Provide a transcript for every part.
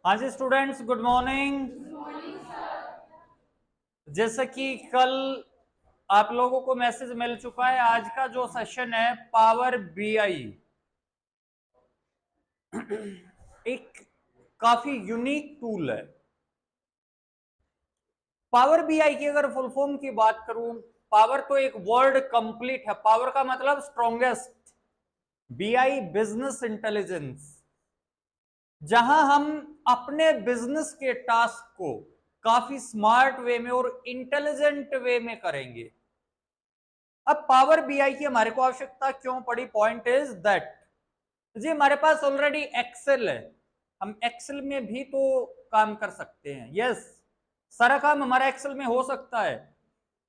हाँ जी students, good morning. जैसे कि कल आप लोगों को मैसेज मिल चुका है, आज का जो सेशन है पावर बीआई एक काफी यूनिक टूल है। पावर बीआई की अगर फुल फॉर्म की बात करूं, पावर तो एक वर्ड कंप्लीट है। पावर का मतलब स्ट्रॉन्गेस्ट, बीआई बिजनेस इंटेलिजेंस, जहां हम अपने बिजनेस के टास्क को काफी स्मार्ट वे में और इंटेलिजेंट वे में करेंगे। अब पावर बीआई की हमारे को आवश्यकता क्यों पड़ी? पॉइंट इज दैट जी हमारे पास ऑलरेडी एक्सेल है, हम एक्सेल में भी तो काम कर सकते हैं। यस, सारा काम हमारा एक्सेल में हो सकता है,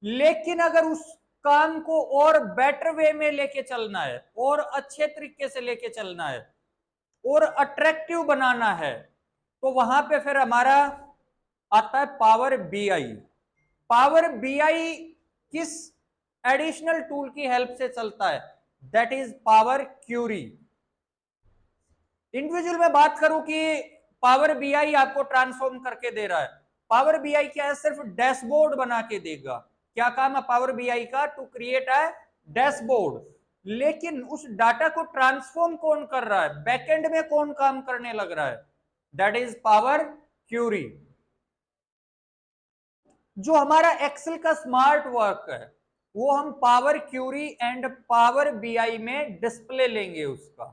लेकिन अगर उस काम को और बेटर वे में लेके चलना है और अच्छे तरीके से लेके चलना है और अट्रैक्टिव बनाना है, तो वहां पे फिर हमारा आता है पावर बीआई। पावर बीआई किस एडिशनल टूल की हेल्प से चलता है? That is Power Query. Individual में बात करूं कि पावर बीआई आपको ट्रांसफॉर्म करके दे रहा है। पावर बीआई क्या है? सिर्फ डैशबोर्ड बना के देगा। क्या काम है पावर बीआई का? To create a dashboard. लेकिन उस डाटा को ट्रांसफॉर्म कौन कर रहा है? बैकएंड में कौन काम करने लग रहा है? That is Power Query. जो हमारा एक्सेल का स्मार्ट वर्क है वो हम Power Query and Power BI में डिस्प्ले लेंगे उसका।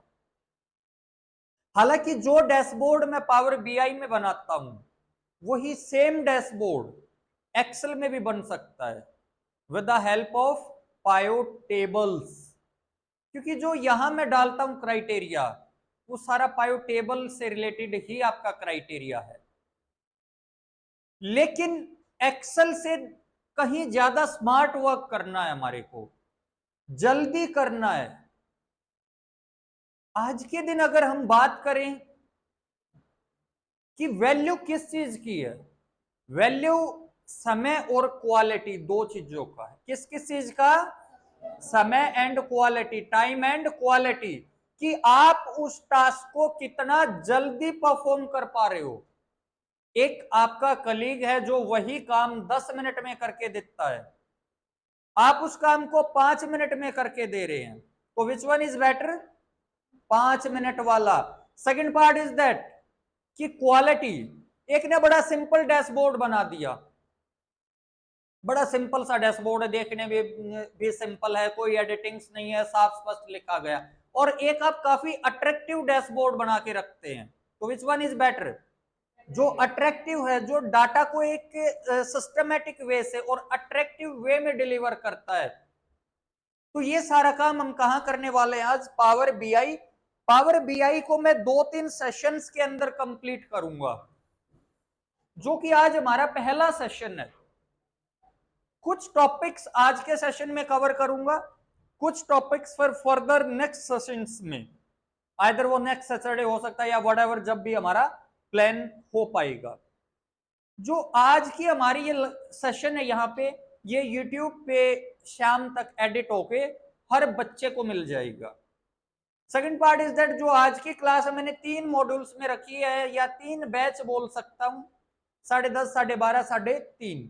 हालांकि जो डैशबोर्ड मैं पावर बीआई में बनाता हूं वही सेम डैशबोर्ड एक्सेल में भी बन सकता है विद द हेल्प ऑफ पायो टेबल्स, क्योंकि जो यहां मैं डालता हूं क्राइटेरिया वो सारा पायो टेबल से रिलेटेड ही आपका क्राइटेरिया है। लेकिन एक्सेल से कहीं ज्यादा स्मार्ट वर्क करना है, हमारे को जल्दी करना है। आज के दिन अगर हम बात करें कि वैल्यू किस चीज की है, वैल्यू समय और क्वालिटी दो चीजों का है। किस किस चीज का? समय and quality, time and quality, कि आप उस टास्क को कितना जल्दी परफॉर्म कर पा रहे हो। एक आपका कलीग है जो वही काम 10 मिनट में करके देता है, आप उस काम को 5 मिनट में करके दे रहे हैं, तो which one is better? 5 minute वाला। सेकेंड पार्ट इज दैट कि क्वालिटी। एक ने बड़ा सिंपल डैशबोर्ड बना दिया, बड़ा सिंपल सा डैशबोर्ड है, देखने में भी सिंपल है, कोई एडिटिंग्स नहीं है, साफ स्पष्ट लिखा गया। और एक आप काफी अट्रैक्टिव डैशबोर्ड बना के रखते हैं, तो विच वन इज बेटर? जो अट्रैक्टिव है, जो डाटा को एक सिस्टमैटिक वे से और अट्रैक्टिव वे में डिलीवर करता है। तो ये सारा काम हम कहां करने वाले हैं आज? Power BI. पावर बीआई को मैं 2-3 सेशंस के अंदर कंप्लीट करूंगा, जो कि आज हमारा पहला सेशन है। कुछ टॉपिक्स आज के सेशन में कवर करूंगा, कुछ टॉपिक्स फिर फर्दर नेक्स्ट सेशंस में, आइदर वो नेक्स्ट सैटरडे हो सकता है या व्हाटएवर, जब भी हमारा प्लान हो पाएगा। जो आज की हमारी ये सेशन है यहाँ पे, ये यूट्यूब पे शाम तक एडिट होके हर बच्चे को मिल जाएगा। सेकंड पार्ट इज दैट जो आज की क्लास है मैंने 3 मॉड्यूल्स में रखी है, या 3 बैच बोल सकता हूं, 10:30, 12:30, 3:30।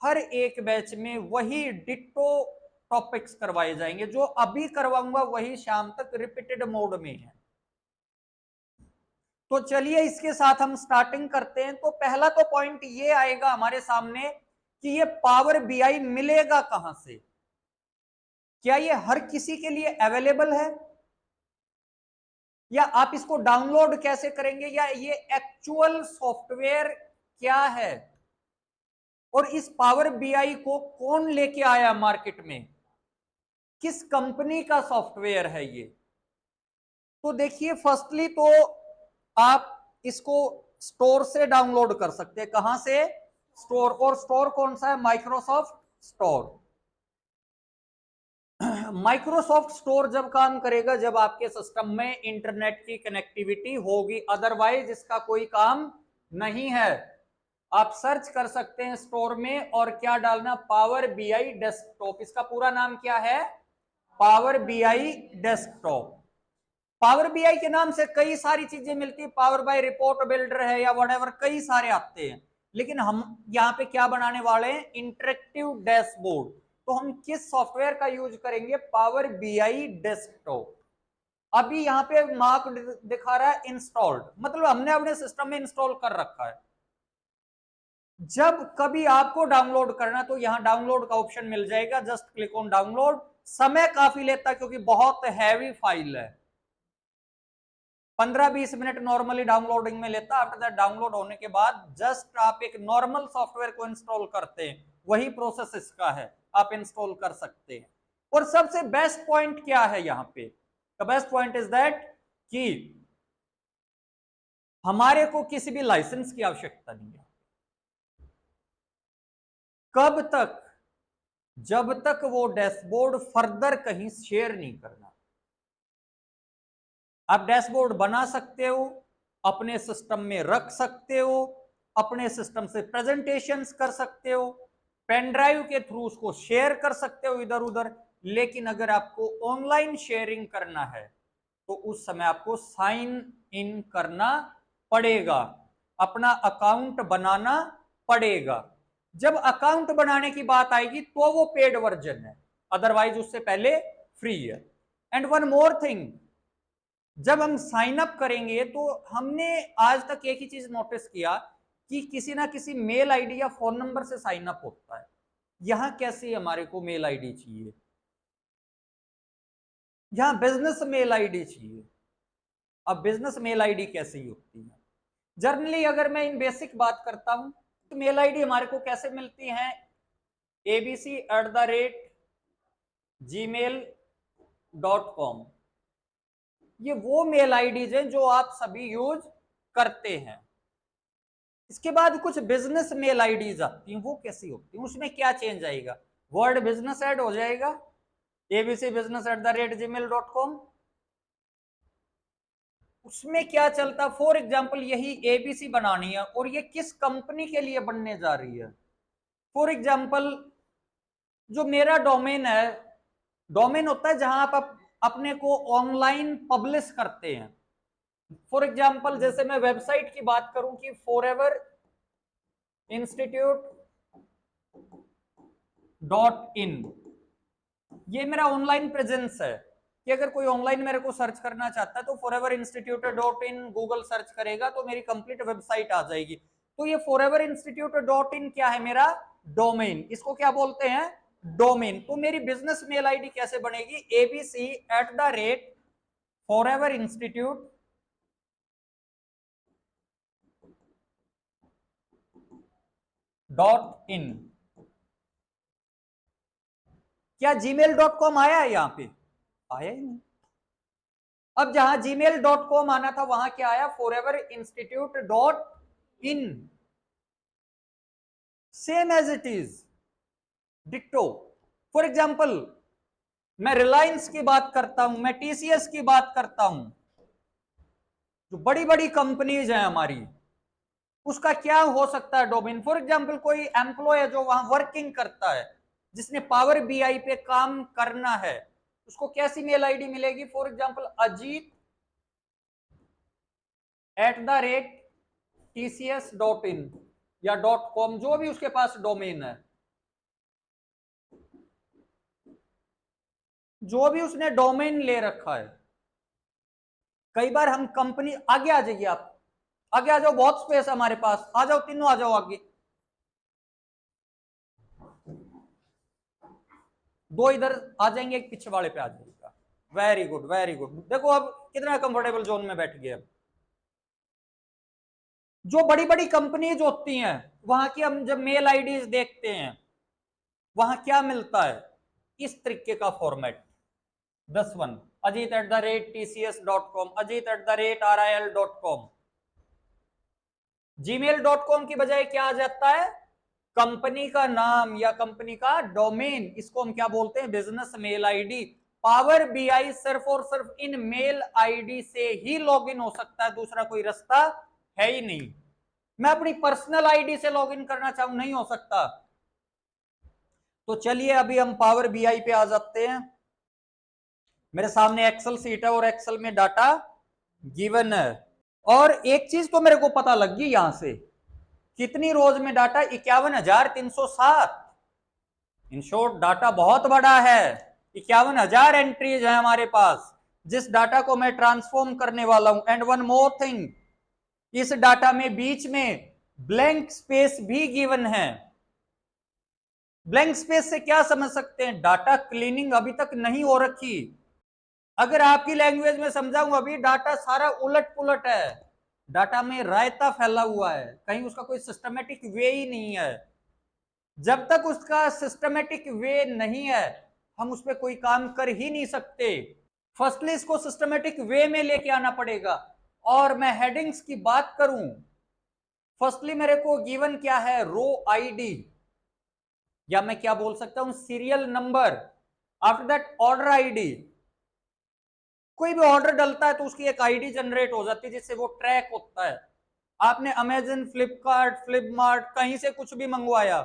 हर एक बैच में वही डिट्टो टॉपिक्स करवाए जाएंगे, जो अभी करवाऊंगा वही शाम तक रिपीटेड मोड में है। तो चलिए इसके साथ हम स्टार्टिंग करते हैं। तो पहला तो पॉइंट ये आएगा हमारे सामने कि ये पावर बीआई मिलेगा कहां से? क्या ये हर किसी के लिए अवेलेबल है, या आप इसको डाउनलोड कैसे करेंगे, या ये एक्चुअल सॉफ्टवेयर क्या है, और इस पावर बीआई को कौन लेके आया मार्केट में, किस कंपनी का सॉफ्टवेयर है ये? तो देखिए, फर्स्टली तो आप इसको स्टोर से डाउनलोड कर सकते हैं। कहां से? स्टोर। और स्टोर कौन सा है? Microsoft store. माइक्रोसॉफ्ट स्टोर जब काम करेगा जब आपके सिस्टम में इंटरनेट की कनेक्टिविटी होगी, अदरवाइज इसका कोई काम नहीं है। आप सर्च कर सकते हैं स्टोर में, और क्या डालना? Power BI desktop. इसका पूरा नाम क्या है? Power BI desktop. Power BI के नाम से कई सारी चीजें मिलती है, पावर बाय रिपोर्ट बिल्डर है या व्हाटएवर, कई सारे आते हैं, लेकिन हम यहाँ पे क्या बनाने वाले हैं, इंटरेक्टिव डैशबोर्ड। तो हम किस सॉफ्टवेयर का यूज करेंगे, पावर बीआई डेस्कटॉप। अभी यहाँ पे मार्क दिखा रहा है इंस्टॉल्ड, मतलब हमने अपने सिस्टम में इंस्टॉल कर रखा है। जब कभी आपको डाउनलोड करना तो यहाँ डाउनलोड का ऑप्शन मिल जाएगा, जस्ट क्लिक ऑन डाउनलोड। समय काफी लेता है क्योंकि बहुत हैवी फाइल है, 15-20 मिनट नॉर्मली डाउनलोडिंग में लेता है। आफ्टर दैट डाउनलोड होने के बाद जस्ट आप एक नॉर्मल सॉफ्टवेयर को इंस्टॉल करते हैं, वही प्रोसेस इसका है, आप इंस्टॉल कर सकते हैं। और सबसे बेस्ट पॉइंट क्या है यहाँ पे, the best point is that कि हमारे को किसी भी लाइसेंस की आवश्यकता नहीं है। कब तक, जब तक वो डैशबोर्ड फर्दर कहीं शेयर नहीं करना। आप डैशबोर्ड बना सकते हो, अपने सिस्टम में रख सकते हो, अपने सिस्टम से प्रेजेंटेशंस कर सकते हो, पेन ड्राइव के थ्रू उसको शेयर कर सकते हो इधर उधर। लेकिन अगर आपको ऑनलाइन शेयरिंग करना है तो उस समय आपको साइन इन करना पड़ेगा, अपना अकाउंट बनाना पड़ेगा। जब अकाउंट बनाने की बात आएगी तो वो पेड वर्जन है, अदरवाइज उससे पहले फ्री है। एंड वन मोर थिंग, जब हम साइन अप करेंगे तो हमने आज तक एक ही चीज नोटिस किया कि किसी ना किसी मेल आईडी या फोन नंबर से साइन अप होता है। यहां कैसे हमारे को मेल आईडी चाहिए, यहां बिजनेस मेल आईडी चाहिए। अब बिजनेस मेल आईडी कैसे ही होती है, जनरली अगर मैं इन बेसिक बात करता हूं तो मेल आईडी हमारे को कैसे मिलती है, abc@gmail.com। ये वो मेल आईडीज हैं जो आप सभी यूज करते हैं। इसके बाद कुछ बिजनेस मेल आईडीज आती हैं, वो कैसी होती हैं, उसमें क्या चेंज आएगा, वर्ड बिजनेस ऐड हो जाएगा, abcbusiness@gmail.com। उसमें क्या चलता, फॉर एग्जाम्पल यही एबीसी बनानी है और ये किस कंपनी के लिए बनने जा रही है। फॉर एग्जाम्पल जो मेरा डोमेन है, डोमेन होता है जहां आप अपने को ऑनलाइन पब्लिश करते हैं। फॉर एग्जाम्पल जैसे मैं वेबसाइट की बात करूं कि foreverinstitute.in, ये मेरा ऑनलाइन प्रेजेंस है कि अगर कोई ऑनलाइन मेरे को सर्च करना चाहता है तो foreverinstitute.in गूगल सर्च करेगा तो मेरी कंप्लीट वेबसाइट आ जाएगी। तो ये foreverinstitute.in क्या है, मेरा डोमेन, इसको क्या बोलते हैं, डोमेन। तो मेरी बिजनेस मेल आईडी कैसे बनेगी, abc@foreverinstitute.in। क्या gmail.com आया है यहां पे, आया ही नहीं। अब जहां gmail.com आना था वहां क्या आया, foreverinstitute.in, same as it is, डिक्टो। फॉर एग्जाम्पल मैं रिलायंस की बात करता हूं, मैं टीसीएस की बात करता हूं, जो बड़ी बड़ी कंपनीज हैं हमारी, उसका क्या हो सकता है डोमेन। फॉर एग्जाम्पल कोई एम्प्लॉय है जो वहां वर्किंग करता है, जिसने पावर बीआई पे काम करना है, उसको कैसी मेल आईडी मिलेगी, फॉर एग्जाम्पल ajit@tcs.in या .com, जो भी उसके पास डोमेन है, जो भी उसने डोमेन ले रखा है। कई बार हम कंपनी, आगे आ जाइए आप, आगे आ जाओ, बहुत स्पेस है हमारे पास, आ जाओ तीनों, आ जाओ आगे, दो इधर आ जाएंगे, एक पीछे वाले पे आ जाएगा। वेरी गुड वेरी गुड, देखो अब कितना कंफर्टेबल जोन में बैठ गए। जो बड़ी बड़ी कंपनीज होती हैं वहां की हम जब मेल आईडीज देखते हैं वहां क्या मिलता है, इस तरीके का फॉर्मेट, 10 ajit@tcs.com, ajit@ral.com। gmail.com की बजाय क्या आ जाता है, कंपनी का नाम या कंपनी का डोमेन, इसको हम क्या बोलते हैं, business mail ID. Power BI सिर्फ और सिर्फ इन मेल आईडी से ही लॉगिन हो सकता है, दूसरा कोई रास्ता है ही नहीं। मैं अपनी पर्सनल आईडी से लॉगिन करना चाहूं, नहीं हो सकता। तो चलिए अभी हम पावर बीआई पे आ जाते हैं। मेरे सामने एक्सेल सीट है और एक्सेल में डाटा गिवन है। और एक चीज तो मेरे को पता लग गई यहां से, कितनी रोज में डाटा 51,307। इन शॉर्ट डाटा बहुत बड़ा है, 51,000 एंट्रीज है हमारे पास, जिस डाटा को मैं ट्रांसफॉर्म करने वाला हूं। एंड वन मोर थिंग, इस डाटा में बीच में ब्लैंक स्पेस भी गिवन है। ब्लैंक स्पेस से क्या समझ सकते हैं? डाटा क्लीनिंग अभी तक नहीं हो रखी। अगर आपकी लैंग्वेज में समझाऊं, अभी डाटा सारा उलट पुलट है, डाटा में रायता फैला हुआ है, कहीं उसका कोई सिस्टमेटिक वे ही नहीं है। जब तक उसका सिस्टमेटिक वे नहीं है, हम उस पर कोई काम कर ही नहीं सकते। फर्स्टली इसको सिस्टमेटिक वे में लेके आना पड़ेगा। और मैं हेडिंग्स की बात करूं, फर्स्टली मेरे को गिवन क्या है? रो आईडी, या मैं क्या बोल सकता हूं, serial number. After that order ID. कोई भी ऑर्डर डलता है तो उसकी एक आईडी जनरेट हो जाती है जिससे वो ट्रैक होता है। आपने अमेजन, फ्लिपकार्ट, फ्लिपमार्ट कहीं से कुछ भी मंगवाया,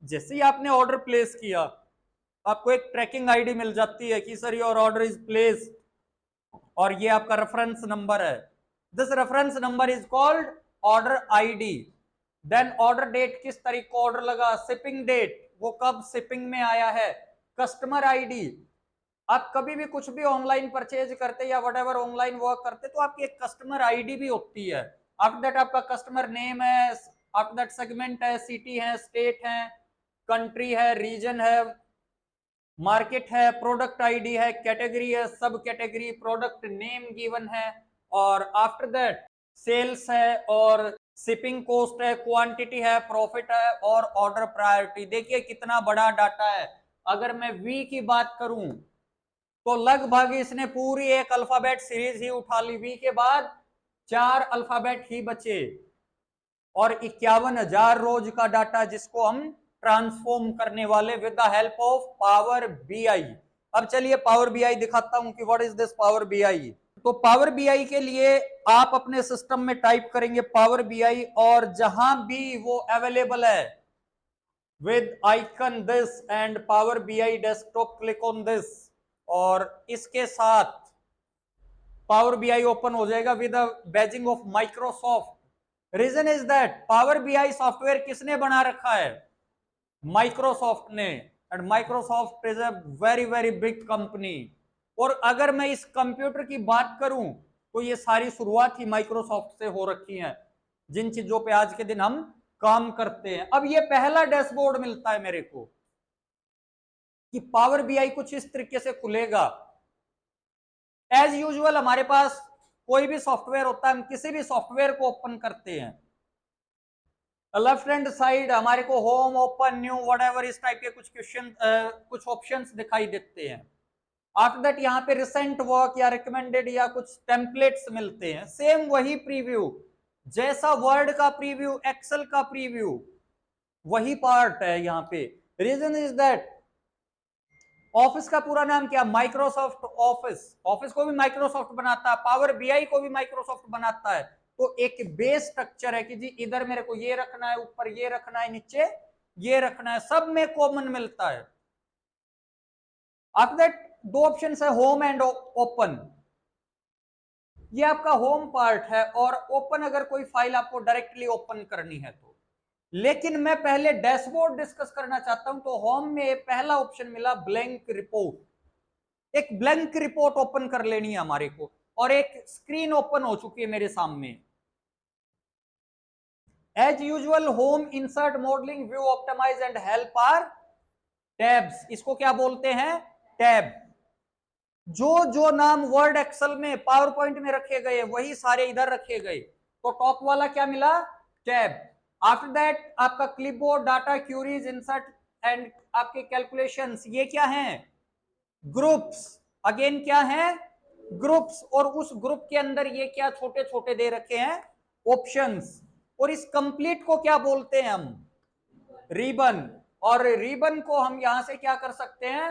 जैसे ही आपने ऑर्डर प्लेस किया, आपको एक ट्रैकिंग आईडी मिल जाती है कि sir your order is placed, और ये आपका रेफरेंस नंबर है। This reference number is called order ID. Then order date, किस तारीख को ऑर्डर लगा, शिपिंग डेट, वो कब शिपिंग में आया है, कस्टमर आईडी। आप कभी भी कुछ भी ऑनलाइन परचेज करते या व्हाटएवर ऑनलाइन वर्क करते तो आपकी एक कस्टमर आईडी भी होती है। आफ्टर दैट आपका कस्टमर नेम है, आफ्टर दैट सेगमेंट है, सिटी है, स्टेट है, कंट्री है, रीजन है, मार्केट है, प्रोडक्ट आईडी है, कैटेगरी है, सब कैटेगरी, प्रोडक्ट नेम गिवन है, और आफ्टर दैट सेल्स है, और शिपिंग कॉस्ट है, क्वांटिटी है, प्रॉफिट है, और ऑर्डर प्रायोरिटी। देखिए कितना बड़ा डाटा है। अगर मैं वी की बात करूं तो लगभग इसने पूरी एक अल्फाबेट सीरीज ही उठा ली। वी के बाद 4 अल्फाबेट ही बचे, और 51,000 रोज का डाटा जिसको हम ट्रांसफॉर्म करने वाले with the help of power BI. अब चलिए पावर बीआई दिखाता हूं कि what is this power BI. तो पावर बीआई के लिए आप अपने सिस्टम में टाइप करेंगे पावर बीआई, और जहां भी वो अवेलेबल है with icon this and Power BI desktop, click on this, और इसके साथ पावर बीआई ओपन हो जाएगा with the badging of Microsoft. Reason is that Power BI software किसने बना रखा है? माइक्रोसॉफ्ट ने। एंड Microsoft is a very very big company. और अगर मैं इस कंप्यूटर की बात करूं तो ये सारी शुरुआत ही माइक्रोसॉफ्ट से हो रखी है, जिन चीजों पे आज के दिन हम काम करते हैं। अब ये पहला डैशबोर्ड मिलता है मेरे को कि पावर बीआई कुछ इस तरीके से खुलेगा। एज यूजुअल हमारे पास कोई भी सॉफ्टवेयर होता है, हम किसी भी सॉफ्टवेयर को ओपन करते हैं, लेफ्ट हैंड साइड हमारे को होम, ओपन, न्यू, व्हाटएवर इस टाइप के कुछ क्वेश्चन, कुछ ऑप्शंस दिखाई देते हैं। आफ्टर दैट यहाँ पे रिसेंट वर्क या रिकमेंडेड या कुछ टेम्पलेट्स मिलते हैं। सेम वही प्रीव्यू, जैसा वर्ड का प्रीव्यू, एक्सेल का प्रीव्यू, वही पार्ट है यहाँ पे। रीजन इज दैट ऑफिस का पूरा नाम क्या? Microsoft office. ऑफिस को भी माइक्रोसॉफ्ट बनाता है, पावर बीआई को भी माइक्रोसॉफ्ट बनाता है। तो एक बेस स्ट्रक्चर है कि जी इधर मेरे को ये रखना है, ऊपर ये रखना है, नीचे ये रखना है, सब में कॉमन मिलता है। आफ्टर दैट दो ऑप्शन है, होम एंड ओपन। ये आपका होम पार्ट है, और ओपन अगर कोई फाइल आपको डायरेक्टली ओपन करनी है तो। लेकिन मैं पहले डैशबोर्ड डिस्कस करना चाहता हूं, तो होम में पहला ऑप्शन मिला ब्लैंक रिपोर्ट। एक ब्लैंक रिपोर्ट ओपन कर लेनी है हमारे को, और एक स्क्रीन ओपन हो चुकी है मेरे सामने। As usual home, insert, modelling, view, optimise and help are tabs. इसको क्या बोलते हैं? टैब। जो जो नाम वर्ड एक्सेल में, पावर पॉइंट में रखे गए वही सारे इधर रखे गए। तो टॉप वाला क्या मिला? टैब। आफ्टर दैट आपका clipboard, data, queries, insert and आपके कैलकुलेशंस, ये क्या हैं? ग्रुप्स। अगेन क्या है? ग्रुप्स। और उस ग्रुप के अंदर ये क्या छोटे छोटे दे रखे हैं? ऑप्शंस। और इस कंप्लीट को क्या बोलते हैं हम? रिबन। और रिबन को हम यहां से क्या कर सकते हैं?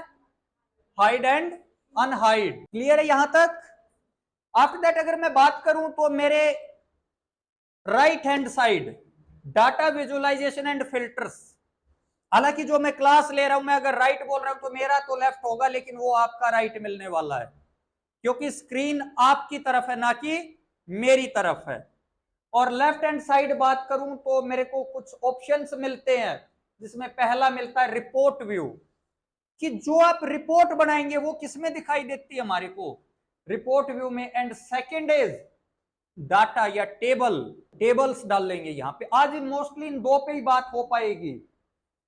Hide and unhide. क्लियर है यहां तक? आफ्टर दैट अगर मैं बात करूं तो मेरे right hand side data visualisation and filters, हालांकि जो मैं क्लास ले रहा हूं, मैं अगर राइट बोल रहा हूं तो मेरा तो लेफ्ट होगा, लेकिन वो आपका राइट मिलने वाला है, क्योंकि स्क्रीन आपकी तरफ है ना कि मेरी तरफ है। और लेफ्ट हैंड साइड बात करूं तो मेरे को कुछ ऑप्शंस मिलते हैं, जिसमें पहला मिलता है रिपोर्ट व्यू, कि जो आप रिपोर्ट बनाएंगे वो किसमें दिखाई देती है हमारे को, रिपोर्ट व्यू में। एंड सेकंड इज डाटा या टेबल, टेबल्स डाल लेंगे यहां पे। आज मोस्टली इन दो पे ही बात हो पाएगी,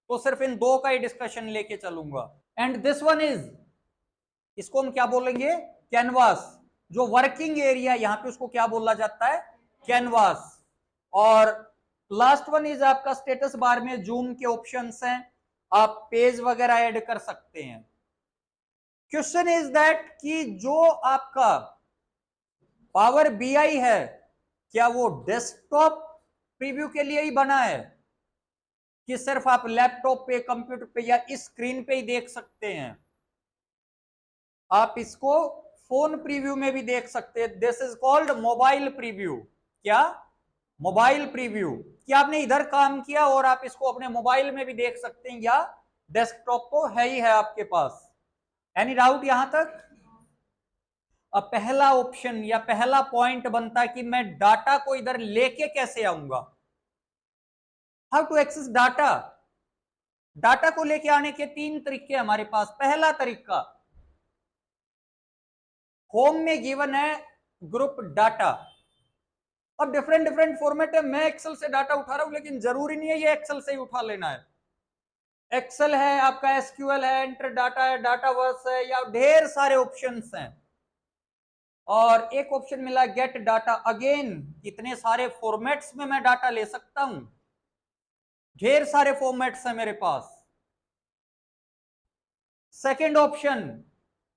तो सिर्फ इन दो का ही डिस्कशन लेके चलूंगा। एंड दिस वन इज, इसको हम क्या बोलेंगे, कैनवास। जो वर्किंग एरिया यहां पे उसको क्या बोला जाता है, कैनवास। और लास्ट वन इज आपका स्टेटस बार में जूम के ऑप्शंस हैं, आप पेज वगैरह ऐड कर सकते हैं। क्वेश्चन इज दैट कि जो आपका पावर बीआई है, क्या वो डेस्कटॉप प्रीव्यू के लिए ही बना है, कि सिर्फ आप लैपटॉप पे, कंप्यूटर पे या इस स्क्रीन पे ही देख सकते हैं? आप इसको फोन प्रीव्यू में भी देख सकते हैं। This is called mobile preview. क्या, मोबाइल प्रीव्यू, कि आपने इधर काम किया और आप इसको अपने मोबाइल में भी देख सकते हैं, या डेस्कटॉप तो है ही है आपके पास। एनी डाउट यहां तक? अब पहला ऑप्शन या पहला पॉइंट बनता है कि मैं डाटा को इधर लेके कैसे आऊंगा, how to access data. Data को लेके आने के तीन तरीके हमारे पास। पहला तरीका, होम में गिवन है ग्रुप डाटा। अब डिफरेंट डिफरेंट फॉर्मेट है, मैं एक्सेल से डाटा उठा रहा हूं, लेकिन जरूरी नहीं है ये एक्सेल से ही उठा लेना है। एक्सेल है आपका, एसक्यूएल है, एंटर डाटा है, डाटावर्स है, या ढेर सारे ऑप्शंस हैं। और एक ऑप्शन मिला गेट डाटा। अगेन इतने सारे फॉर्मेट्स में मैं डाटा ले सकता हूं, ढेर सारे फॉर्मेट्स हैं मेरे पास। सेकंड ऑप्शन,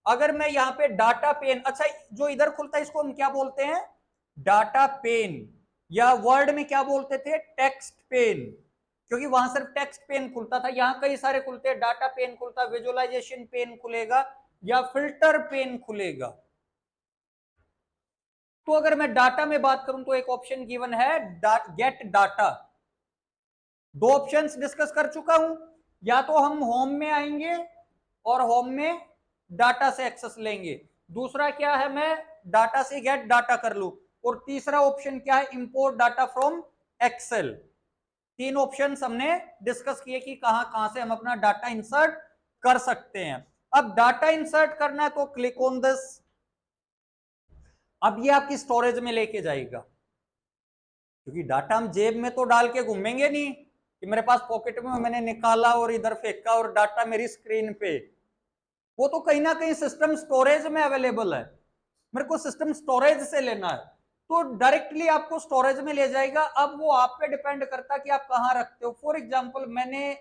अगर मैं यहां पे डाटा पेन, अच्छा जो इधर खुलता है इसको हम क्या बोलते हैं, डाटा पेन, या वर्ड में क्या बोलते थे, टेक्स्ट पेन, क्योंकि वहां सिर्फ टेक्स्ट पेन खुलता था, यहां कई सारे खुलते हैं, डाटा पेन खुलता, विजुअलाइजेशन पेन खुलेगा, या फिल्टर पेन खुलेगा। तो अगर मैं डाटा में बात करूं तो एक ऑप्शन गिवन है गेट डाटा। दो ऑप्शंस डिस्कस कर चुका हूं, या तो हम होम में आएंगे और होम में डाटा से एक्सेस लेंगे, दूसरा क्या है, मैं डाटा से गेट डाटा कर लूं, और तीसरा ऑप्शन क्या है, इंपोर्ट डाटा फ्रॉम एक्सेल। तीन ऑप्शंस हमने डिस्कस किए कि कहां कहां से हम अपना डाटा इंसर्ट कर सकते हैं। अब डाटा इंसर्ट करना है तो क्लिक ऑन दिस। अब ये आपकी स्टोरेज में लेके जाएगा, क्योंकि डाटा हम जेब में तो डाल के घूमेंगे नहीं कि मेरे पास पॉकेट में मैंने निकाला और इधर फेंका और डाटा मेरी स्क्रीन पे। वो तो कहीं ना कहीं सिस्टम स्टोरेज में अवेलेबल है, मेरे को सिस्टम स्टोरेज से लेना है, तो डायरेक्टली आपको स्टोरेज में ले जाएगा। अब वो आप पे डिपेंड करता है कि आप कहां रखते हो। फॉर एग्जांपल मैंने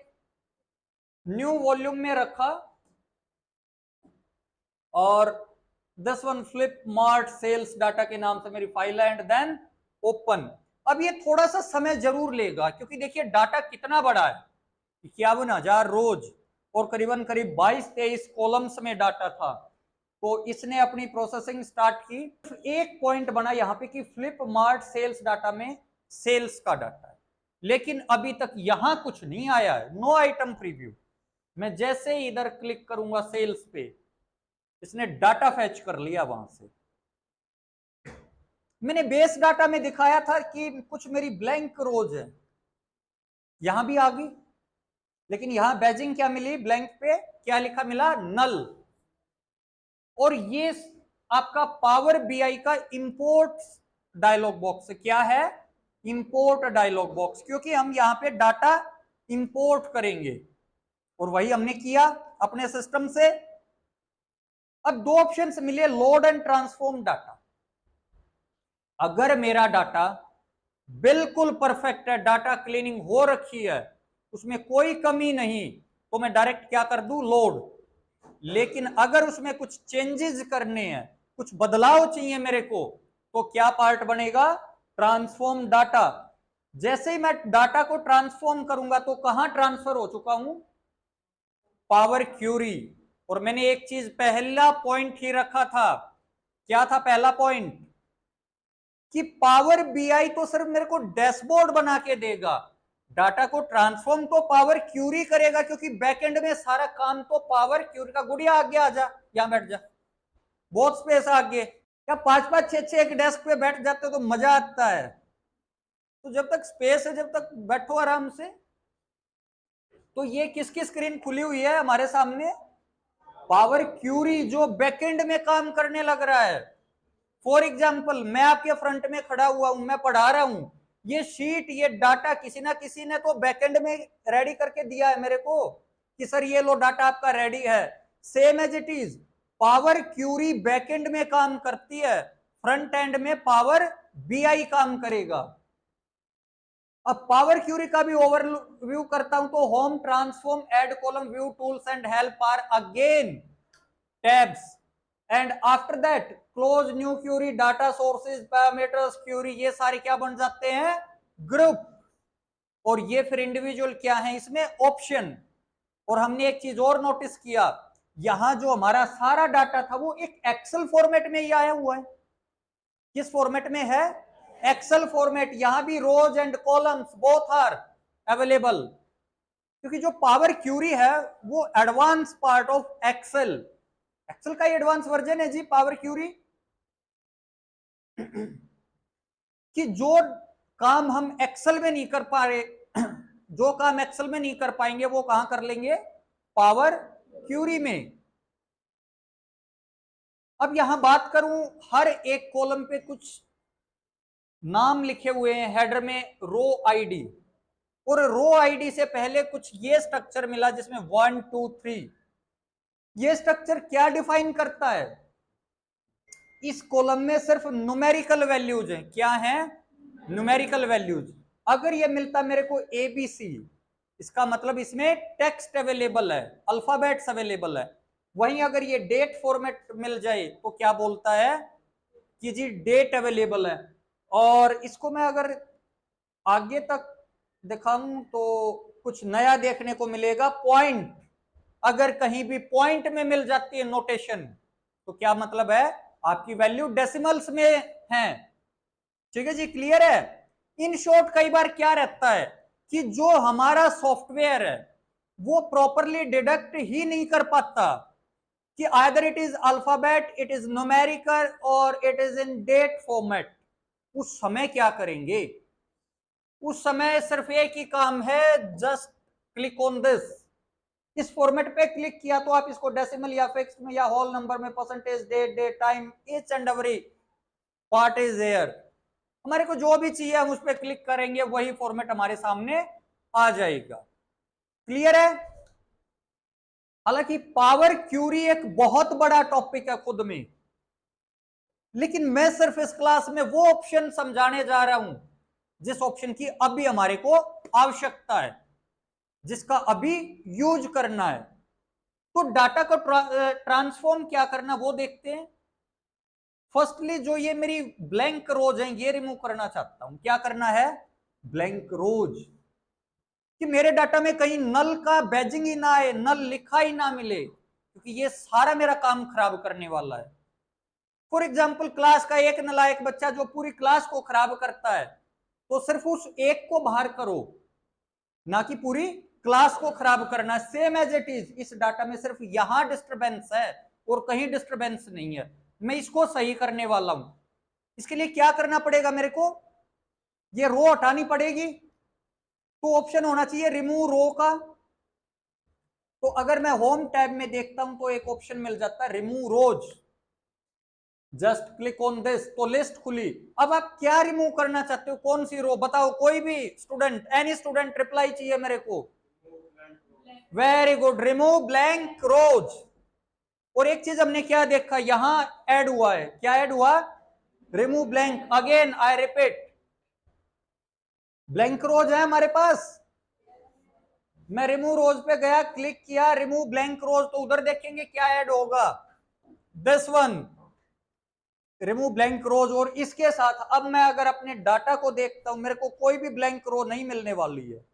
न्यू वॉल्यूम में रखा, और this one flip mart sales data के नाम से मेरी फाइल है, एंड देन ओपन। अब ये थोड़ा सा समय जरूर लेगा, क्योंकि देखिए डाटा कितना बड़ा है, 51,000 रोज, और करीबन करीब 22-23 कॉलम्स में डाटा था। तो इसने अपनी प्रोसेसिंग स्टार्ट की। एक पॉइंट बना यहां पे कि फ्लिप मार्ट सेल्स डाटा में सेल्स का डाटा है, लेकिन अभी तक यहां कुछ नहीं आया है, नो आइटम प्रीव्यू। मैं जैसे ही इधर क्लिक करूंगा सेल्स पे, इसने डाटा फैच कर लिया वहां से। मैंने बेस डाटा में दिखाया था कि कुछ मेरी ब्लैंक रोज है, यहां भी आ गई, लेकिन यहां बैजिंग क्या मिली, ब्लैंक पे क्या लिखा मिला, नल। और ये आपका पावर बीआई का इंपोर्ट डायलॉग बॉक्स क्या है, इंपोर्ट डायलॉग बॉक्स, क्योंकि हम यहां पे डाटा इंपोर्ट करेंगे, और वही हमने किया अपने सिस्टम से। अब दो ऑप्शंस मिले, लोड एंड ट्रांसफॉर्म डाटा। अगर मेरा डाटा बिल्कुल परफेक्ट है, डाटा क्लीनिंग हो रखी है, उसमें कोई कमी नहीं, तो मैं डायरेक्ट क्या कर दूं, लोड। लेकिन अगर उसमें कुछ चेंजेस करने हैं, कुछ बदलाव चाहिए मेरे को, तो क्या पार्ट बनेगा, ट्रांसफॉर्म डाटा। जैसे ही मैं डाटा को ट्रांसफॉर्म करूंगा तो कहां ट्रांसफर हो चुका हूं, पावर क्यूरी। और मैंने एक चीज पहला पॉइंट ही रखा था, क्या था पहला पॉइंट, कि पावर बीआई तो सिर्फ मेरे को डैशबोर्ड बना के देगा, डाटा को ट्रांसफॉर्म तो पावर क्यूरी करेगा, क्योंकि बैकएंड में सारा काम तो पावर क्यूरी का। गुड़िया आगे आ जा, यहां बैठ जा, बहुत स्पेस आगे। क्या 5-5 6-6 एक डेस्क पे बैठ जाते हो तो मजा आता है। तो जब तक स्पेस है, जब तक बैठो आराम से। तो ये किसकी स्क्रीन खुली हुई है हमारे सामने? पावर क्यूरी, जो बैकएंड में काम करने लग रहा है। फॉर एग्जाम्पल, मैं आपके फ्रंट में खड़ा हुआ हूं, मैं पढ़ा रहा हूं, ये शीट, ये डाटा किसी ना किसी ने तो बैकएंड में रेडी करके दिया है मेरे को कि सर ये लो डाटा आपका रेडी है। Same as it is, Power Query backend में काम करती है, फ्रंट एंड में पावर बीआई काम करेगा। अब पावर क्यूरी का भी ओवरव्यू करता हूं तो home, transform, add column, view, tools and help are again tabs, and after that close new query, data sources, parameters, query, ये सारे क्या बन जाते हैं? ग्रुप। और ये फिर इंडिविजुअल क्या है इसमें? ऑप्शन। और हमने एक चीज और नोटिस किया, यहां जो हमारा सारा डाटा था वो एक एक्सेल फॉर्मेट में ही आया हुआ है। किस फॉर्मेट में है? Excel format. यहां भी rows and columns both are available, क्योंकि जो पावर क्यूरी है वो advance part of excel, excel का ही एडवांस वर्जन है जी पावर क्यूरी। कि जो काम हम एक्सेल में नहीं कर पा रहे, जो काम एक्सेल में नहीं कर पाएंगे वो कहां कर लेंगे? पावर क्यूरी में। अब यहां बात करूं, हर एक कॉलम पे कुछ नाम लिखे हुए हैं, हेडर में रो आईडी, और रो आईडी से पहले कुछ ये स्ट्रक्चर मिला जिसमें 1 2 3। ये स्ट्रक्चर क्या डिफाइन करता है? इस कॉलम में सिर्फ न्यूमेरिकल वैल्यूज हैं। क्या हैं? Numerical values. अगर ये मिलता मेरे को एबीसी, इसका मतलब इसमें टेक्स्ट अवेलेबल है, अल्फाबेट्स अवेलेबल है। वहीं अगर ये डेट फॉर्मेट मिल जाए तो क्या बोलता है कि जी डेट अवेलेबल है। और इसको मैं अगर आगे तक दिखाऊं तो कुछ नया देखने को मिलेगा। पॉइंट, अगर कहीं भी पॉइंट में मिल जाती है नोटेशन तो क्या मतलब है? आपकी वैल्यू डेसिमल्स में है। ठीक है जी, क्लियर है। इन शॉर्ट कई बार क्या रहता है कि जो हमारा सॉफ्टवेयर है वो प्रॉपरली डिडक्ट ही नहीं कर पाता कि either it is alphabet, it is numerical और it is in date format. उस समय क्या करेंगे? उस समय सिर्फ एक ही काम है, जस्ट क्लिक ऑन दिस। इस फॉर्मेट पे क्लिक किया तो आप इसको डेसिमल या फिक्स में या होल नंबर में, percentage, date, date, time, each and every part is there. हमारे को जो भी चाहिए हम उस पर क्लिक करेंगे, वही फॉर्मेट हमारे सामने आ जाएगा। क्लियर है? हालांकि पावर क्यूरी एक बहुत बड़ा टॉपिक है खुद में, लेकिन मैं सिर्फ इस क्लास में वो ऑप्शन समझाने जा रहा हूं जिस ऑप्शन की अभी हमारे को आवश्यकता है, जिसका अभी यूज करना है। तो डाटा को ट्रांसफॉर्म क्या करना वो देखते हैं। फर्स्टली जो ये मेरी ब्लैंक रोज है ये रिमूव करना चाहता हूं। क्या करना है? ब्लैंक रोज, कि मेरे डाटा में कहीं नल का बैजिंग ही ना आए, नल लिखा ही ना मिले, क्योंकि ये सारा मेरा काम खराब करने वाला है। फॉर एग्जाम्पल, क्लास का एक नालायक बच्चा जो पूरी क्लास को खराब करता है, तो सिर्फ उस एक को बाहर करो, ना कि पूरी क्लास को खराब करना। सेम एज इट इज, इस डाटा में सिर्फ यहां डिस्टरबेंस है और कहीं डिस्टरबेंस नहीं है। मैं इसको सही करने वाला हूं। इसके लिए क्या करना पड़ेगा मेरे को? ये रो हटानी पड़ेगी, तो ऑप्शन होना चाहिए रिमूव रो का। तो अगर मैं होम टैब में देखता हूं तो एक ऑप्शन मिल जाता है remove rows. Just click on this तो लिस्ट खुली। अब आप क्या रिमूव करना चाहते हो? कौन सी रो बताओ? कोई भी स्टूडेंट, एनी स्टूडेंट, रिप्लाई चाहिए मेरे को। वेरी गुड, रिमूव ब्लैंक रोज। और एक चीज हमने क्या देखा, यहां ऐड हुआ है। क्या ऐड हुआ? Remove blank. Again I repeat, blank rows है हमारे पास। मैं रिमूव रोज पे गया, क्लिक किया, रिमूव ब्लैंक रोज, तो उधर देखेंगे क्या ऐड होगा? दिस वन, रिमूव ब्लैंक रोज। और इसके साथ अब मैं अगर अपने डाटा को देखता हूं, मेरे को कोई भी ब्लैंक रो नहीं मिलने वाली है।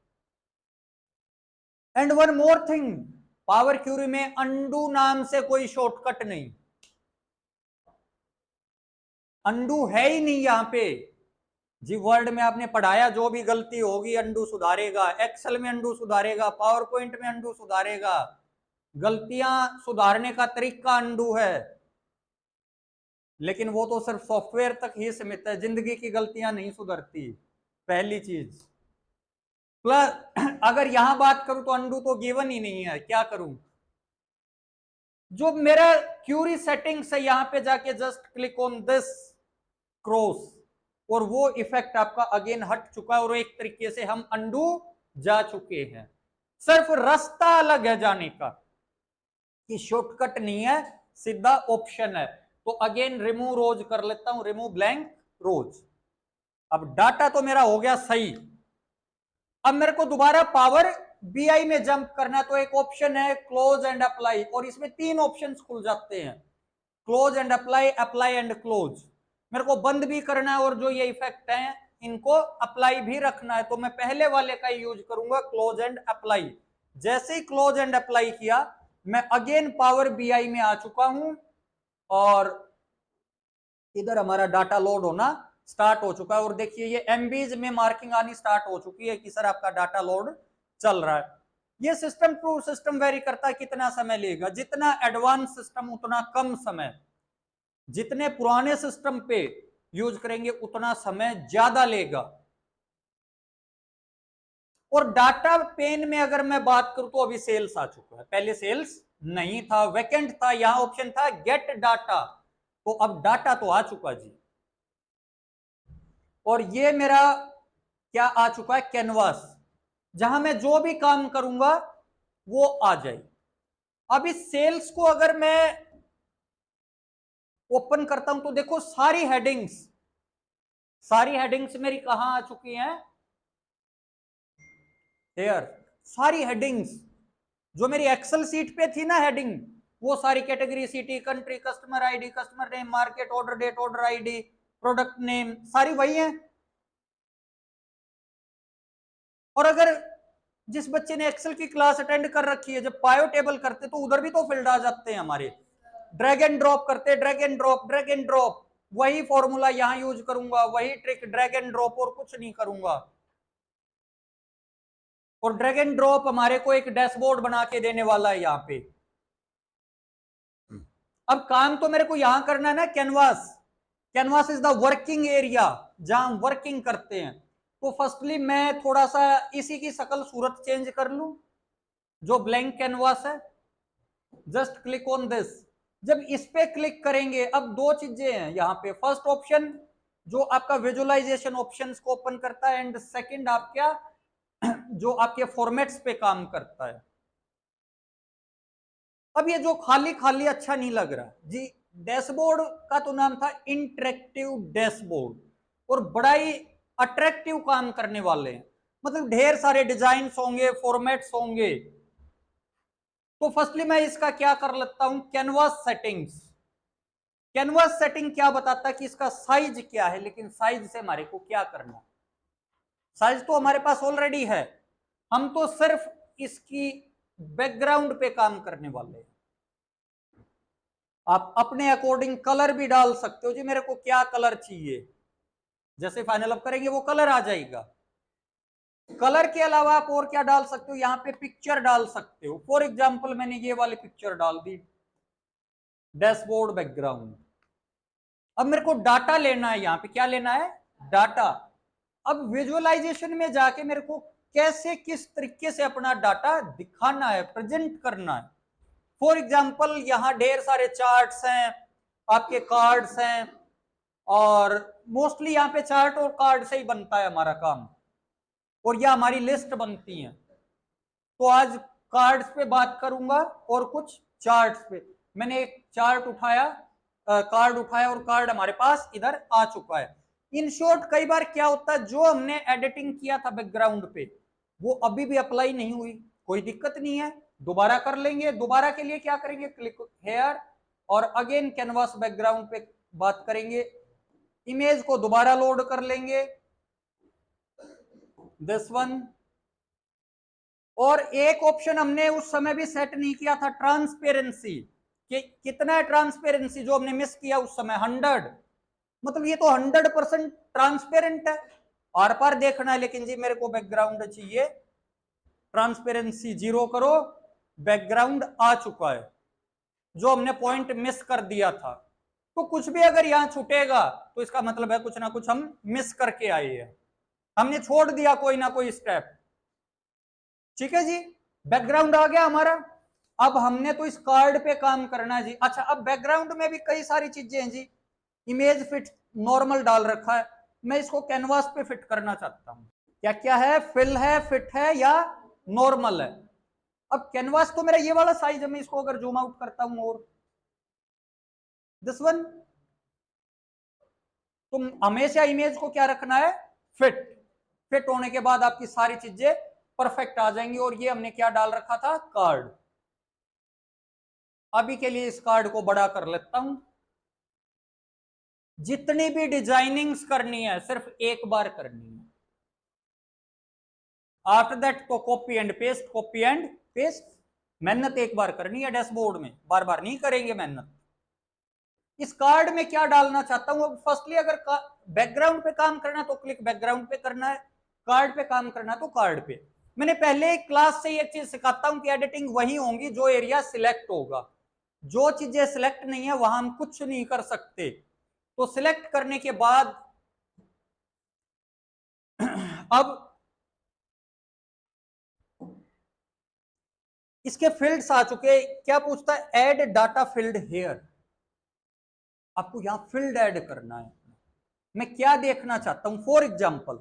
And one more thing, Power Query में अंडू नाम से कोई शॉर्टकट नहीं, अंडू है ही नहीं यहां पे। जी वर्ड में आपने पढ़ाया, जो भी गलती होगी अंडू सुधारेगा, एक्सेल में अंडू सुधारेगा, पावर पॉइंट में अंडू सुधारेगा। गलतियां सुधारने का तरीका अंडू है, लेकिन वो तो सिर्फ सॉफ्टवेयर तक ही सीमित है, जिंदगी की गलतियां नहीं सुधरती, पहली चीज। प्लस अगर यहां बात करूं तो अंडू तो गिवन ही नहीं है, क्या करूं? जो मेरा क्यूरी सेटिंग्स है, यहां पे जाके just click on this cross, और वो इफेक्ट आपका अगेन हट चुका है, और एक तरीके से हम अंडू जा चुके हैं। सिर्फ रास्ता अलग है जाने का, कि शॉर्टकट नहीं है, सीधा ऑप्शन है। तो अगेन रिमूव रोज कर लेता हूं, रिमूव ब्लैंक रोज। अब डाटा तो मेरा हो गया सही। अब मेरे को दोबारा पावर बीआई में जंप करना है, तो एक ऑप्शन है क्लोज एंड अप्लाई, और इसमें 3 ऑप्शंस खुल जाते हैं, close and apply, apply and close. मेरे को बंद भी करना है, और जो ये इफेक्ट है इनको अप्लाई भी रखना है, तो मैं पहले वाले का यूज करूंगा, क्लोज एंड अप्लाई। जैसे ही क्लोज एंड अप्लाई किया, मैं अगेन पावर बीआई में आ चुका हूं, और इधर हमारा डाटा लोड होना स्टार्ट हो चुका है, और देखिए ये एमबीज में मार्किंग आनी स्टार्ट हो चुकी है कि सर आपका डाटा लोड चल रहा है। ये सिस्टम टू सिस्टम वेरी करता है कितना समय लेगा, जितना एडवांस सिस्टम उतना कम समय, जितने पुराने सिस्टम पे यूज करेंगे उतना समय ज्यादा लेगा। और डाटा पेन में अगर मैं बात करूं तो अभी सेल्स आ चुका है, पहले सेल्स नहीं था, वैकेंट था, यहां ऑप्शन था गेट डाटा, तो अब डाटा तो आ चुका जी। और ये मेरा क्या आ चुका है, कैनवास, जहां मैं जो भी काम करूंगा वो आ जाए। अब इस सेल्स को अगर मैं ओपन करता हूं तो देखो सारी हेडिंग्स मेरी कहां आ चुकी हैं, हेयर। सारी हेडिंग्स जो मेरी एक्सेल सीट पे थी ना हेडिंग, वो सारी category, city, country, customer ID, customer name, market, order date, order ID, product name, सारी वही है। और अगर जिस बच्चे ने एक्सेल की क्लास अटेंड कर रखी है, जब पायो टेबल करते तो उधर भी तो फील्ड आ जाते हैं हमारे, ड्रैग एंड ड्रॉप करते, drag and drop, drag and drop, वही फॉर्मूला यहां यूज करूंगा, वही ट्रिक, ड्रैग एंड ड्रॉप, और कुछ नहीं करूंगा। और ड्रैग एंड ड्रॉप हमारे को एक डैशबोर्ड बना के देने वाला है यहाँ पे। अब काम तो मेरे को यहां करना है ना, canvas, canvas is the working area जहां हम वर्किंग करते हैं। तो फर्स्टली मैं थोड़ा सा इसी की शक्ल सूरत चेंज कर लूं, जो ब्लैंक कैनवास है, जस्ट क्लिक ऑन दिस। जब इस पे क्लिक करेंगे, अब दो चीजें हैं यहाँ पे, फर्स्ट ऑप्शन जो आपका विजुअलाइजेशन ऑप्शंस को ओपन करता है, एंड सेकंड आपका जो आपके फॉर्मेट्स पे काम करता है। अब ये जो खाली खाली अच्छा नहीं लग रहा जी, डैशबोर्ड का तो नाम था इंटरेक्टिव डैशबोर्ड, और बड़ा ही अट्रैक्टिव काम करने वाले हैं, मतलब ढेर सारे डिजाइन होंगे, फॉर्मेट्स होंगे। तो फर्स्टली मैं इसका क्या कर लेता हूं, कैनवास सेटिंग्स। कैनवास सेटिंग क्या बताता है कि इसका साइज क्या है, लेकिन साइज से हमारे को क्या करना, साइज तो हमारे पास ऑलरेडी है, हम तो सिर्फ इसकी बैकग्राउंड पे काम करने वाले हैं। आप अपने अकॉर्डिंग कलर भी डाल सकते हो जी, मेरे को क्या कलर चाहिए, जैसे फाइनल अप करेंगे वो कलर आ जाएगा। कलर के अलावा आप और क्या डाल सकते हो, यहाँ पे पिक्चर डाल सकते हो। फॉर एग्जाम्पल मैंने ये वाली पिक्चर डाल दी, डैशबोर्ड बैकग्राउंड। अब मेरे को डाटा लेना है, यहाँ पे क्या लेना है, डाटा। अब विजुअलाइजेशन में जाके मेरे को कैसे, किस तरीके से अपना डाटा दिखाना है, प्रेजेंट करना है। फॉर एग्जाम्पल यहाँ ढेर सारे चार्ट्स हैं, आपके कार्ड्स हैं, और मोस्टली यहाँ पे चार्ट और कार्ड से ही बनता है हमारा काम, और यह हमारी लिस्ट बनती है। तो आज कार्ड्स पे बात करूंगा और कुछ चार्ट्स पे। मैंने एक चार्ट उठाया, कार्ड उठाया, और कार्ड हमारे पास इधर आ चुका है। इन शॉर्ट कई बार क्या होता है, जो हमने एडिटिंग किया था बैकग्राउंड पे, वो अभी भी अप्लाई नहीं हुई, कोई दिक्कत नहीं है, दोबारा कर लेंगे। दोबारा के लिए क्या करेंगे, क्लिक हेयर, और अगेन कैनवास बैकग्राउंड पे बात करेंगे, इमेज को दोबारा लोड कर लेंगे, दिस वन। और एक ऑप्शन हमने उस समय भी सेट नहीं किया था, ट्रांसपेरेंसी, कि कितना है ट्रांसपेरेंसी, जो हमने मिस किया उस समय 100। मतलब ये तो 100% ट्रांसपेरेंट है, आर पार देखना है, लेकिन जी मेरे को बैकग्राउंड चाहिए, ट्रांसपेरेंसी 0 करो, बैकग्राउंड आ चुका है, जो हमने पॉइंट मिस कर दिया था। तो कुछ भी अगर यहां छूटेगा तो इसका मतलब है कुछ ना कुछ हम मिस करके आए हैं, हमने छोड़ दिया कोई ना कोई स्टेप। ठीक है जी, बैकग्राउंड आ गया हमारा। अब हमने तो इस कार्ड पे काम करना है जी। अच्छा, अब बैकग्राउंड में भी कई सारी चीजें हैं जी। इमेज फिट नॉर्मल डाल रखा है, मैं इसको कैनवास पे फिट करना चाहता हूं। क्या क्या है, फिल है, फिट है या नॉर्मल है। अब कैनवास तो मेरा ये वाला साइज है, मैं इसको अगर जूम आउट करता हूं और दिस वन, तो हमेशा इमेज को क्या रखना है, फिट। फिट होने के बाद आपकी सारी चीजें परफेक्ट आ जाएंगी। और ये हमने क्या डाल रखा था, कार्ड। अभी के लिए इस कार्ड को बड़ा कर लेता हूं। जितनी भी डिजाइनिंग्स करनी है सिर्फ एक बार करनी है, आफ्टर दैट तो copy and paste, copy and paste. मेहनत एक बार करनी है डैशबोर्ड में, बार बार नहीं करेंगे मेहनत। इस कार्ड में क्या डालना चाहता हूं, फर्स्टली अगर बैकग्राउंड पे काम करना तो क्लिक बैकग्राउंड पे करना है, कार्ड पे काम करना तो कार्ड पे। मैंने पहले एक क्लास से एक चीज सिखाता हूं कि एडिटिंग वही होंगी जो एरिया सिलेक्ट होगा, जो चीजें सिलेक्ट नहीं है वहां हम कुछ नहीं कर सकते। तो सिलेक्ट करने के बाद अब इसके फील्ड्स आ चुके। क्या पूछता है, ऐड डाटा फील्ड हेयर। आपको यहां फील्ड ऐड करना है। मैं क्या देखना चाहता हूं, फॉर एग्जाम्पल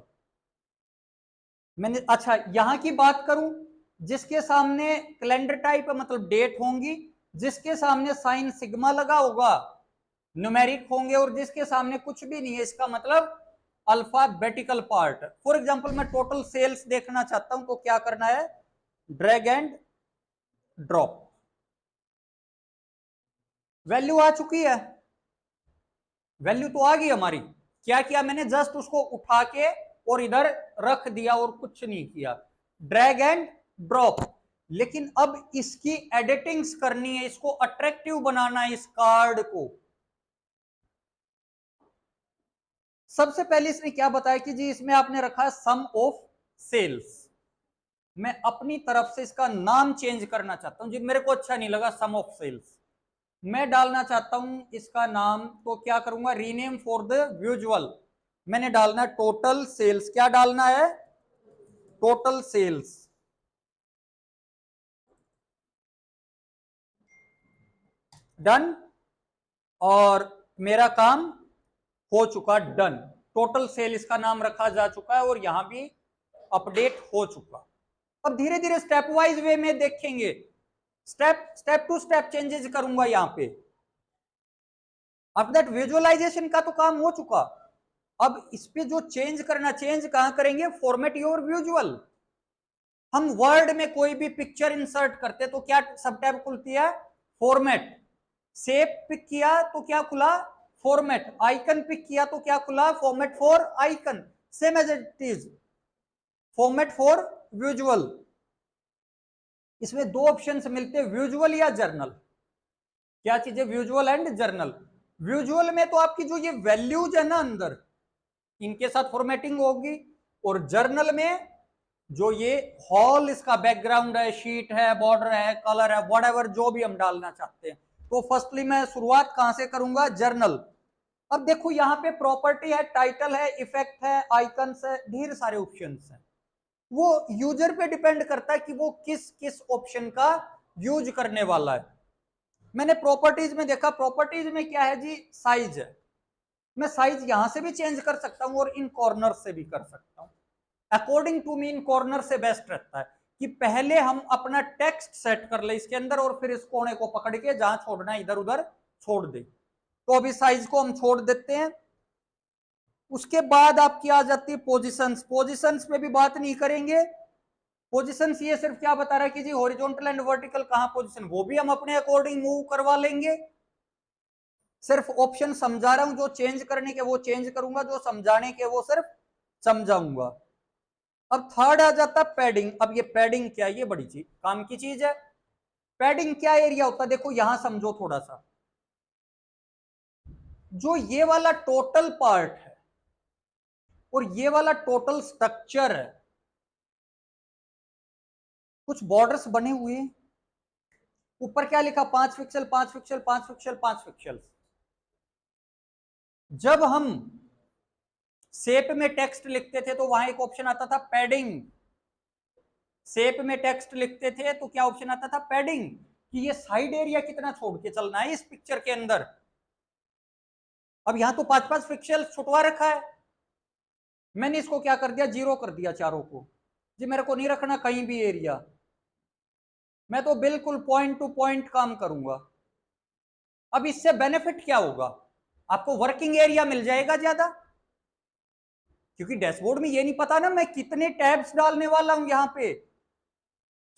मैंने, अच्छा यहां की बात करूं, जिसके सामने कैलेंडर टाइप मतलब डेट होंगी, जिसके सामने साइन सिग्मा लगा होगा न्यूमेरिक होंगे, और जिसके सामने कुछ भी नहीं है इसका मतलब अल्फाबेटिकल पार्ट। फॉर एग्जांपल मैं टोटल सेल्स देखना चाहता हूं, तो क्या करना है, ड्रैग एंड ड्रॉप। वैल्यू आ चुकी है, वैल्यू तो आ गई हमारी। क्या किया मैंने, जस्ट उसको उठा के और इधर रख दिया और कुछ नहीं किया, ड्रैग एंड ड्रॉप। लेकिन अब इसकी एडिटिंग्स करनी है, इसको अट्रैक्टिव बनाना है इस कार्ड को। सबसे पहले इसने क्या बताया कि जी इसमें आपने रखा है सम ऑफ सेल्स। मैं अपनी तरफ से इसका नाम चेंज करना चाहता हूं जी, मेरे को अच्छा नहीं लगा सम ऑफ सेल्स, मैं डालना चाहता हूं इसका नाम। तो क्या करूंगा, रीनेम फॉर द विजुअल, मैंने डालना है टोटल सेल्स। क्या डालना है, टोटल सेल्स। डन, और मेरा काम हो चुका डन। टोटल सेल इसका नाम रखा जा चुका है और यहां भी अपडेट हो चुका। अब धीरे धीरे स्टेप वाइज वे में देखेंगे, स्टेप टू स्टेप चेंजेस करूंगा यहां पे। आफ्टर दैट विजुअलाइजेशन का तो काम हो चुका। अब इस पे जो चेंज करना, चेंज कहां करेंगे, फॉर्मेट योर विजुअल। हम वर्ड में कोई भी पिक्चर इंसर्ट करते तो क्या सब टैब खुलती है, फॉर्मेट। शेप पिक किया तो क्या खुला, फॉर्मेट। आइकन पिक किया तो क्या खुला, format for icon. Same as it is, format for visual. इसमें दो ऑप्शन मिलते हैं, विजुअल या जर्नल। क्या चीज है, विजुअल एंड जर्नल। विजुअल में तो आपकी जो ये वैल्यूज है ना अंदर, इनके साथ फॉर्मेटिंग होगी। और जर्नल में जो ये हॉल इसका बैकग्राउंड है, शीट है, बॉर्डर है, कलर है, व्हाटएवर जो भी हम डालना चाहते हैं। तो फर्स्टली मैं शुरुआत कहां से करूंगा, जर्नल। अब देखो यहां पे प्रॉपर्टी है, टाइटल है, इफेक्ट है, आइकन्स है, ढेर सारे ऑप्शंस हैं। वो यूजर पे डिपेंड करता है कि वो किस किस ऑप्शन का यूज करने वाला है। मैंने प्रॉपर्टीज में देखा, प्रॉपर्टीज में क्या है जी, साइज है। मैं साइज यहां से भी चेंज कर सकता हूं और इन कॉर्नर से भी कर सकता हूं। According to me in corner से बेस्ट रहता है कि पहले हम अपना टेक्स्ट सेट कर ले इसके अंदर और फिर इस कोने को पकड़ के जहां छोड़ना है इधर उधर छोड़ दे। तो अभी साइज को हम छोड़ देते हैं। उसके बाद आपकी आ जाती है पोजिशंस। पोजिशंस पे भी बात नहीं करेंगे। पोजिशंस ये सिर्फ क्या बता रहा है कि जी हॉरिजॉन्टल एंड वर्टिकल कहां पोजिशन, वो भी हम अपने अकॉर्डिंग मूव करवा लेंगे। सिर्फ ऑप्शन समझा रहा हूं, जो चेंज करने के वो चेंज करूंगा, जो समझाने के वो सिर्फ समझाऊंगा। अब थर्ड आ जाता पैडिंग। अब ये पैडिंग क्या है, ये बड़ी चीज काम की चीज है। पैडिंग क्या एरिया होता है, देखो यहां समझो थोड़ा सा। जो ये वाला टोटल पार्ट है और ये वाला टोटल स्ट्रक्चर है, कुछ बॉर्डर्स बने हुए हैं, ऊपर क्या लिखा, 5 पिक्सल 5 पिक्सल 5 पिक्सल 5 पिक्सल। जब हम शेप में टेक्स्ट लिखते थे तो वहां एक ऑप्शन आता था पैडिंग। शेप में टेक्स्ट लिखते थे तो क्या ऑप्शन आता था, पैडिंग, कि ये साइड एरिया कितना छोड़ के चलना है इस पिक्चर के अंदर। अब यहां तो 5-5 पिक्सल छुटवा रखा है, मैंने इसको क्या कर दिया, 0 कर दिया चारों को। जी मेरे को नहीं रखना कहीं भी एरिया, मैं तो बिल्कुल पॉइंट टू पॉइंट काम करूंगा। अब इससे बेनिफिट क्या होगा, आपको वर्किंग एरिया मिल जाएगा ज्यादा, क्योंकि डैशबोर्ड में ये नहीं पता ना मैं कितने टैब्स डालने वाला हूं, यहां पे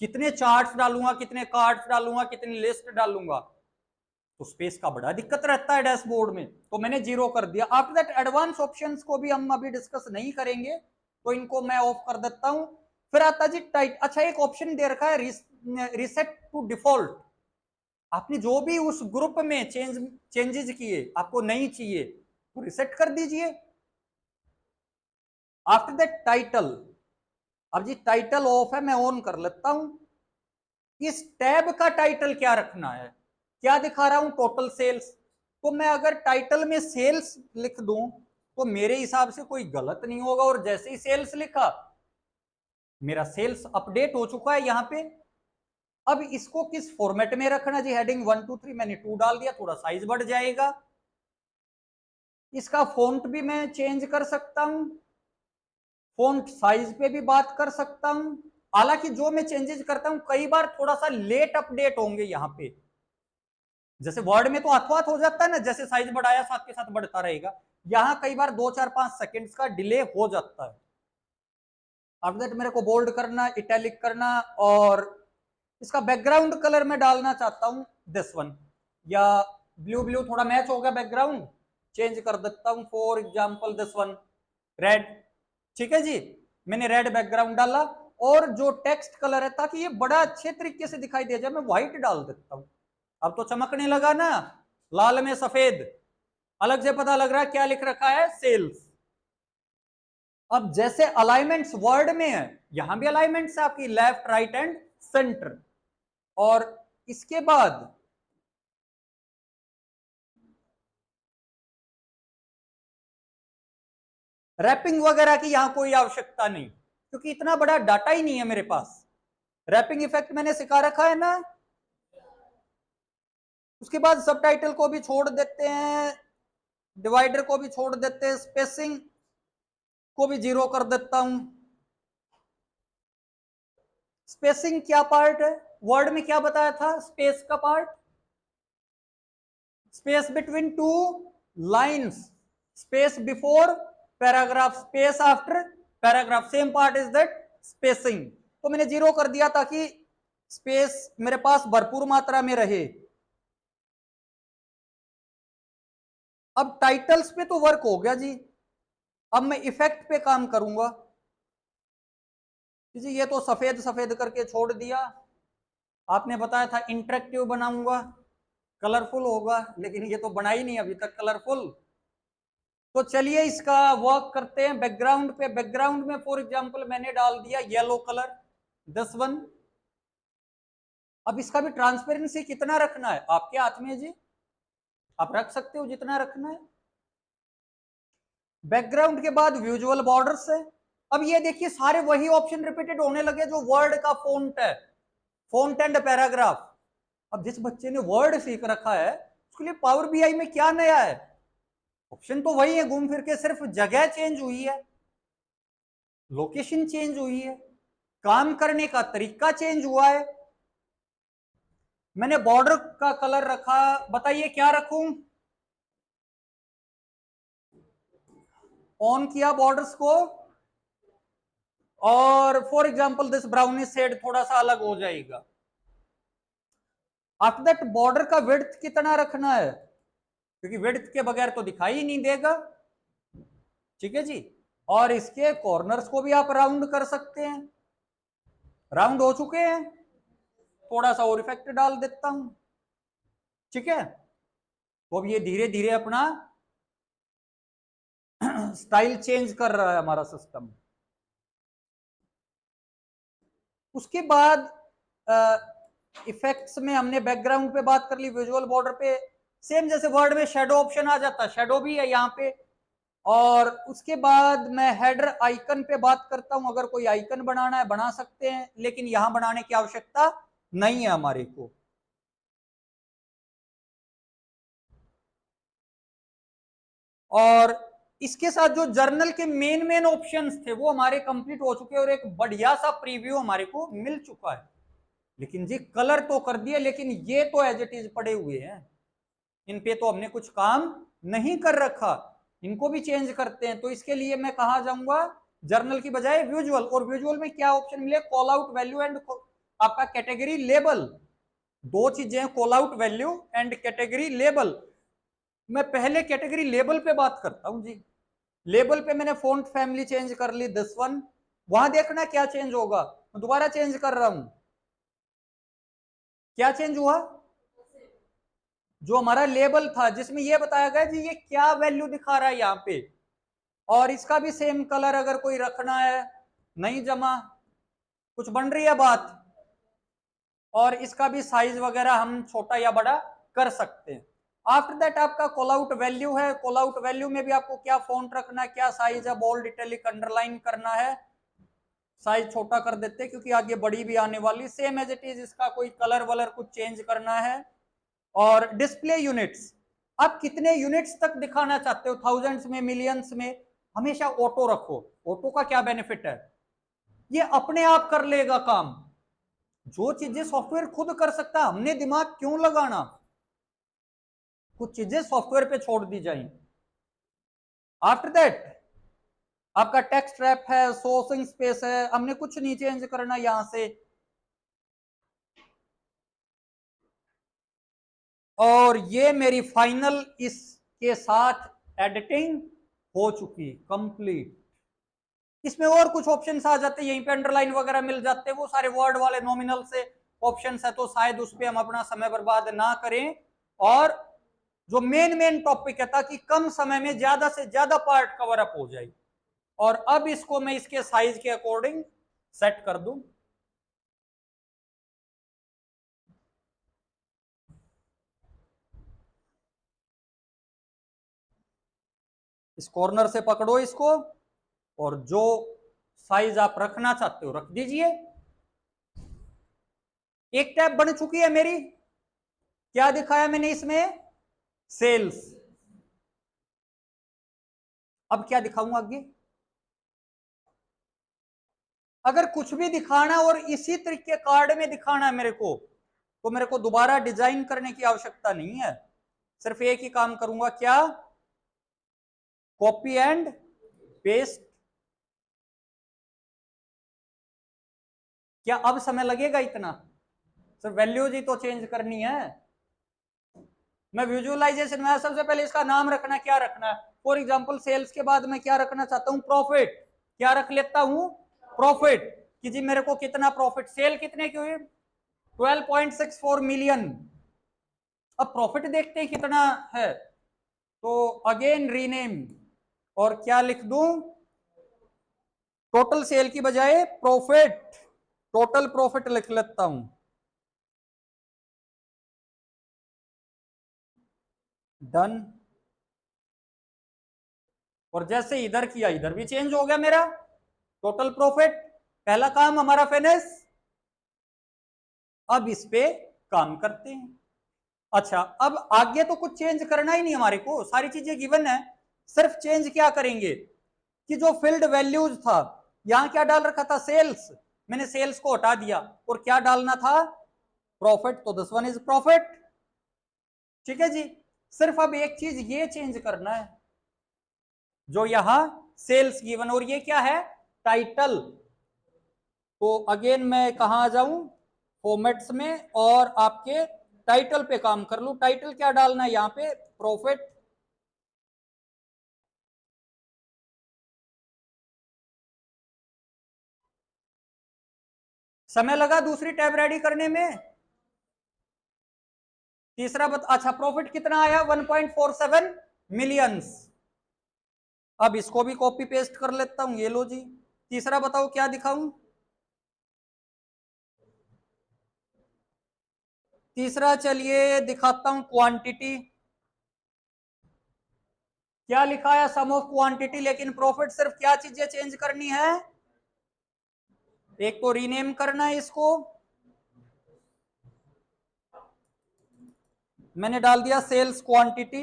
कितने चार्ट्स डालूंगा, कितने कार्ड्स डालूंगा, कितनी लिस्ट डालूंगा, तो स्पेस का बड़ा दिक्कत रहता है डैशबोर्ड में। तो मैंने 0 कर दिया। आफ्टर दैट एडवांस ऑप्शंस को भी हम अभी डिस्कस नहीं करेंगे, तो इनको मैं ऑफ कर देता हूं। फिर आता जी टाइट। अच्छा एक ऑप्शन दे रखा है रिसेट टू डिफॉल्ट। आपने जो भी उस ग्रुप में चेंजेस किए आपको नहीं चाहिए तो रिसेट कर दीजिए। आफ्टर दैट टाइटल, अब जी टाइटल ऑफ है, मैं ऑन कर लेता हूं। इस टैब का टाइटल क्या रखना है, क्या दिखा रहा हूं, टोटल सेल्स। तो मैं अगर टाइटल में सेल्स लिख दूं तो मेरे हिसाब से कोई गलत नहीं होगा, और जैसे ही सेल्स लिखा मेरा सेल्स अपडेट हो चुका है यहां पे। अब इसको किस फॉर्मेट में रखना जी, हेडिंग 1 2 3 मैंने 2 डाल दिया, थोड़ा साइज बढ़ जाएगा। इसका फॉन्ट भी मैं चेंज कर सकता हूं, फॉन्ट साइज पे भी बात कर सकता हूं। हालांकि जो मैं चेंजेस करता हूं कई बार थोड़ा सा लेट अपडेट होंगे यहां पे, जैसे वर्ड में तो हाथों हो जाता है ना, जैसे साइज बढ़ाया साथ के साथ बढ़ता रहेगा, यहां कई बार 2 4 5 सेकेंड्स का डिले हो जाता है। आफ्टर दैट मेरे को बोल्ड करना, इटैलिक करना, और इसका बैकग्राउंड कलर मैं डालना चाहता हूं दिस वन, या ब्लू ब्लू थोड़ा मैच हो गया बैकग्राउंड, चेंज कर देता हूं for example this one red. ठीक है जी, मैंने रेड बैकग्राउंड डाला, और जो टेक्स्ट कलर है ताकि ये बड़ा अच्छे तरीके से दिखाई दे जाए मैं व्हाइट डाल देता हूं। अब तो चमकने लगा ना, लाल में सफेद, अलग से पता लग रहा है क्या लिख रखा है, सेल्स। अब जैसे अलाइनमेंट्स वर्ड में है, यहां भी अलाइनमेंट्स है आपकी लेफ्ट राइट एंड सेंटर। और इसके बाद रैपिंग वगैरह की यहां कोई आवश्यकता नहीं, क्योंकि इतना बड़ा डाटा ही नहीं है मेरे पास। रैपिंग इफेक्ट मैंने सिखा रखा है ना। उसके बाद सबटाइटल को भी छोड़ देते हैं, डिवाइडर को भी छोड़ देते हैं, स्पेसिंग को भी 0 कर देता हूं। स्पेसिंग क्या पार्ट है, वर्ड में क्या बताया था, स्पेस का part, space between two lines, space before paragraph, space after paragraph, same part is that spacing. तो मैंने 0 कर दिया ताकि स्पेस मेरे पास भरपूर मात्रा में रहे। अब टाइटल्स पे तो वर्क हो गया जी, अब मैं इफेक्ट पे काम करूंगा जी। ये तो सफेद सफेद करके छोड़ दिया, आपने बताया था इंटरेक्टिव बनाऊंगा, कलरफुल होगा, लेकिन ये तो बना ही नहीं अभी तक कलरफुल। तो चलिए इसका वर्क करते हैं बैकग्राउंड पे। बैकग्राउंड में फॉर एग्जांपल मैंने डाल दिया येलो कलर, दिस वन। अब इसका भी ट्रांसपेरेंसी कितना रखना है आपके हाथ में जी, आप रख सकते हो जितना रखना है। बैकग्राउंड के बाद विजुअल बॉर्डर्स है। अब ये देखिए सारे वही ऑप्शन रिपीटेड होने लगे जो वर्ड का फॉन्ट है, फॉन्ट एंड पैराग्राफ। अब जिस बच्चे ने वर्ड सीख रखा है उसके लिए पावर बीआई में क्या नया है, ऑप्शन तो वही है, घूम फिर के सिर्फ जगह चेंज हुई है, लोकेशन चेंज हुई है, काम करने का तरीका चेंज हुआ है। मैंने बॉर्डर का कलर रखा, बताइए क्या रखूं, ऑन किया बॉर्डर्स को, और for example this brownish shade थोड़ा सा अलग हो जाएगा। आफ्टर दैट बॉर्डर का विड्थ कितना रखना है, क्योंकि विड्थ के बगैर तो दिखाई ही नहीं देगा। ठीक है जी, और इसके कॉर्नर्स को भी आप राउंड कर सकते हैं, राउंड हो चुके हैं, थोड़ा सा और इफेक्ट डाल देता हूं। ठीक है, तो अब ये धीरे धीरे अपना स्टाइल चेंज कर रहा है हमारा सिस्टम। उसके बाद इफेक्ट्स में हमने बैकग्राउंड पे बात कर ली, विजुअल बॉर्डर पे सेम जैसे वर्ड में शेडो ऑप्शन आ जाता है, शेडो भी है यहाँ पे। और उसके बाद मैं हेडर आइकन पे बात करता हूं, अगर कोई आइकन बनाना है बना सकते हैं, लेकिन यहां बनाने की आवश्यकता नहीं है हमारे को। और इसके साथ जो जर्नल के मेन ऑप्शंस थे वो हमारे कंप्लीट हो चुके हैं और एक बढ़िया सा प्रीव्यू हमारे को मिल चुका है। लेकिन जी कलर तो कर दिए, लेकिन ये तो एज इट इज पड़े हुए हैं, इन पे तो हमने कुछ काम नहीं कर रखा, इनको भी चेंज करते हैं। तो इसके लिए मैं कहा जाऊंगा जर्नल की बजाय विजुअल। और विजुअल में क्या ऑप्शन मिले, कॉल आउट वैल्यू एंड आपका कैटेगरी लेबल, दो चीजें, call out value and category label. मैं पहले कैटेगरी लेबल पे बात करता हूं जी। लेबल पे मैंने फॉन्ट फैमिली चेंज कर ली, दिस वन। वहां देखना क्या चेंज होगा, मैं दोबारा चेंज कर रहा हूं। क्या चेंज हुआ, जो हमारा लेबल था जिसमें यह बताया गया जी ये क्या वैल्यू दिखा रहा है यहाँ पे, और इसका भी सेम कलर अगर कोई रखना है, नहीं जमा, कुछ बन रही है बात, और इसका भी साइज वगैरह हम छोटा या बड़ा कर सकते हैं। आफ्टर दैट आपका कॉल आउट वैल्यू है, कॉल आउट वैल्यू में भी आपको क्या फॉन्ट रखना है, क्या साइज है, बोल्ड इटैलिक अंडरलाइन करना है, साइज छोटा कर देते हैं क्योंकि आगे बड़ी भी आने वाली, सेम एज इट इज। इसका कोई कलर वलर कुछ चेंज करना है। और डिस्प्ले यूनिट्स, आप कितने यूनिट्स तक दिखाना चाहते हो, थाउजेंड्स में, मिलियंस में, हमेशा ऑटो रखो। ऑटो का क्या बेनिफिट है, ये अपने आप कर लेगा काम। जो चीजें सॉफ्टवेयर खुद कर सकता है हमने दिमाग क्यों लगाना, कुछ चीजें सॉफ्टवेयर पे छोड़ दी जाए। आफ्टर दैट आपका टेक्स्ट रैप है, सोर्सिंग स्पेस है, हमने कुछ नहीं चेंज करना यहां से। और ये मेरी फाइनल इसके साथ एडिटिंग हो चुकी कंप्लीट। इसमें और कुछ ऑप्शंस आ जाते हैं, यहीं पे अंडरलाइन वगैरह मिल जाते हैं, वो सारे वर्ड वाले नॉमिनल से ऑप्शंस है, तो शायद उस पर हम अपना समय बर्बाद ना करें। और जो मेन टॉपिक है, ताकि कम समय में ज्यादा से ज्यादा पार्ट कवर अप हो जाए। और अब इसको मैं इसके साइज के अकॉर्डिंग सेट कर दूं। इस कॉर्नर से पकड़ो इसको, और जो साइज आप रखना चाहते हो रख दीजिए। एक टैब बन चुकी है मेरी, क्या दिखाया मैंने इसमें, सेल्स। अब क्या दिखाऊंगा आगे, अगर कुछ भी दिखाना और इसी तरीके कार्ड में दिखाना है मेरे को, तो मेरे को दोबारा डिजाइन करने की आवश्यकता नहीं है, सिर्फ एक ही काम करूंगा, क्या, कॉपी एंड पेस्ट। क्या अब समय लगेगा इतना, सिर्फ वैल्यूज ही तो चेंज करनी है। मैं विजुअलाइजेशन में सबसे पहले इसका नाम रखना, क्या रखना है, फॉर एग्जांपल सेल्स के बाद मैं क्या रखना चाहता हूं, प्रॉफिट। क्या रख लेता हूं, प्रॉफिट, कि जी मेरे को कितना प्रॉफिट, सेल कितने की हुई, 12.64 मिलियन। अब प्रॉफिट देखते हैं कितना है, तो अगेन रीनेम, और क्या लिख दूं, टोटल सेल की बजाय प्रॉफिट, टोटल प्रॉफिट लिख लेता हूं। डन। और जैसे इधर किया इधर भी चेंज हो गया मेरा, टोटल प्रॉफिट, पहला काम हमारा फिनिश। अब इस पे काम करते हैं। अच्छा, अब आगे तो कुछ चेंज करना ही नहीं हमारे को, सारी चीजें गिवन है। सिर्फ चेंज क्या करेंगे कि जो फील्ड वैल्यूज था, यहां क्या डाल रखा था, सेल्स, मैंने सेल्स को हटा दिया और क्या डालना था, प्रॉफिट, तो दिस वन इज प्रॉफिट। ठीक है जी, सिर्फ अब एक चीज ये चेंज करना है, जो यहां सेल्स गिवन, और ये क्या है, टाइटल। तो अगेन मैं कहां आ जाऊं, फॉर्मेट्स में, और आपके टाइटल पे काम कर लूं। टाइटल क्या डालना है यहां पे, प्रॉफिट। समय लगा दूसरी टैब रेडी करने में, तीसरा अच्छा प्रॉफिट कितना आया, 1.47 मिलियंस। अब इसको भी कॉपी पेस्ट कर लेता हूं, ये लो जी। तीसरा बताओ क्या दिखाऊं? तीसरा चलिए दिखाता हूं क्वांटिटी। क्या लिखा है? सम ऑफ क्वांटिटी, लेकिन प्रॉफिट सिर्फ क्या चीजें चेंज करनी है? एक तो रीनेम करना है इसको, मैंने डाल दिया sales quantity,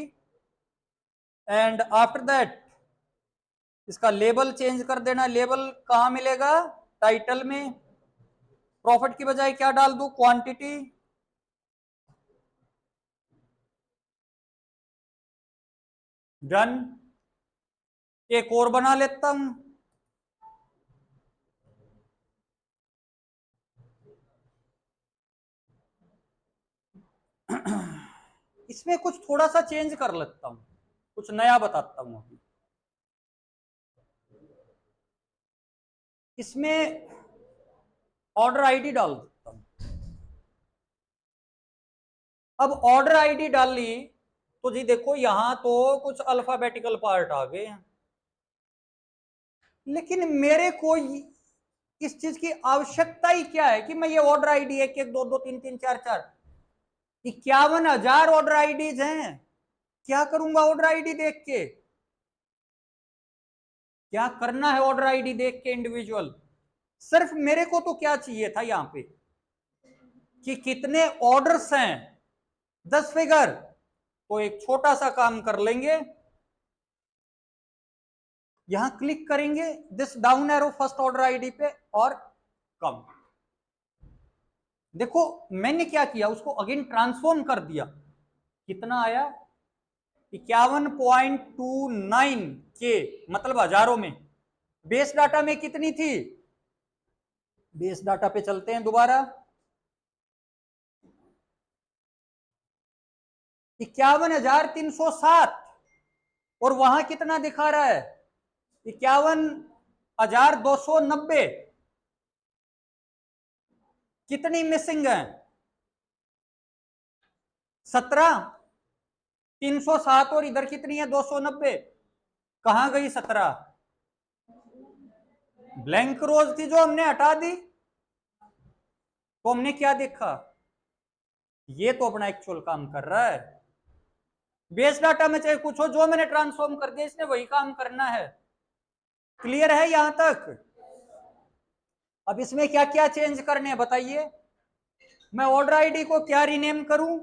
and after that इसका लेबल चेंज कर देना। लेबल कहां मिलेगा? टाइटल में। प्रॉफिट की बजाय क्या डाल दूं? क्वांटिटी। डन। एक और बना लेता हूं। इसमें कुछ थोड़ा सा चेंज कर लेता हूं, कुछ नया बताता हूं अभी। इसमें ऑर्डर आईडी डाल देता हूं। अब ऑर्डर आईडी डाल ली तो जी देखो यहां तो कुछ अल्फाबेटिकल पार्ट आ गए हैं, लेकिन मेरे को इस चीज की आवश्यकता ही क्या है कि मैं ये ऑर्डर आईडी 1 1 2 2 3 3 4 4 51,000 ऑर्डर आईडीज हैं। क्या करूंगा ऑर्डर आईडी देख के? क्या करना है ऑर्डर आईडी देख के इंडिविजुअल? सिर्फ मेरे को तो क्या चाहिए था यहां पे कि कितने ऑर्डर्स हैं, 10 फिगर। तो एक छोटा सा काम कर लेंगे, यहां क्लिक करेंगे this down arrow first order ID पे और कम। देखो मैंने क्या किया, उसको अगेन ट्रांसफॉर्म कर दिया। कितना आया? 51.29 के, मतलब हजारों में। बेस डाटा में कितनी थी? बेस डाटा पे चलते हैं दोबारा। 51,307, और वहां कितना दिखा रहा है? 51,290। कितनी मिसिंग है? 17। 307 और इधर कितनी है? 290। कहां गई 17? ब्लैंक रोज थी जो हमने हटा दी। तो हमने क्या देखा? ये तो अपना एक्चुअल काम कर रहा है। बेस डाटा में चाहे कुछ हो, जो मैंने ट्रांसफॉर्म कर दिया इसने वही काम करना है। क्लियर है यहां तक? अब इसमें क्या क्या चेंज करने हैं बताइए। मैं ऑर्डर आईडी को क्या रीनेम करूं?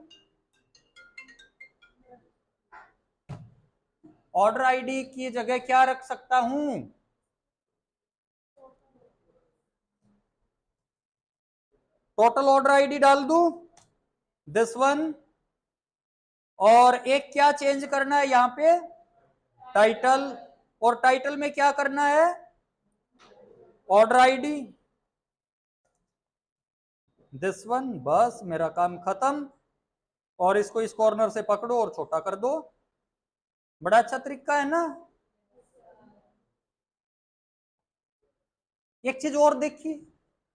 ऑर्डर आईडी की जगह क्या रख सकता हूं? टोटल ऑर्डर आईडी डाल दूं, दिस वन। और एक क्या चेंज करना है यहां पे? टाइटल। और टाइटल में क्या करना है? Order ID, this one. बस मेरा काम खत्म। और इसको इस कॉर्नर से पकड़ो और छोटा कर दो। बड़ा अच्छा तरीका है ना? एक चीज और देखिए,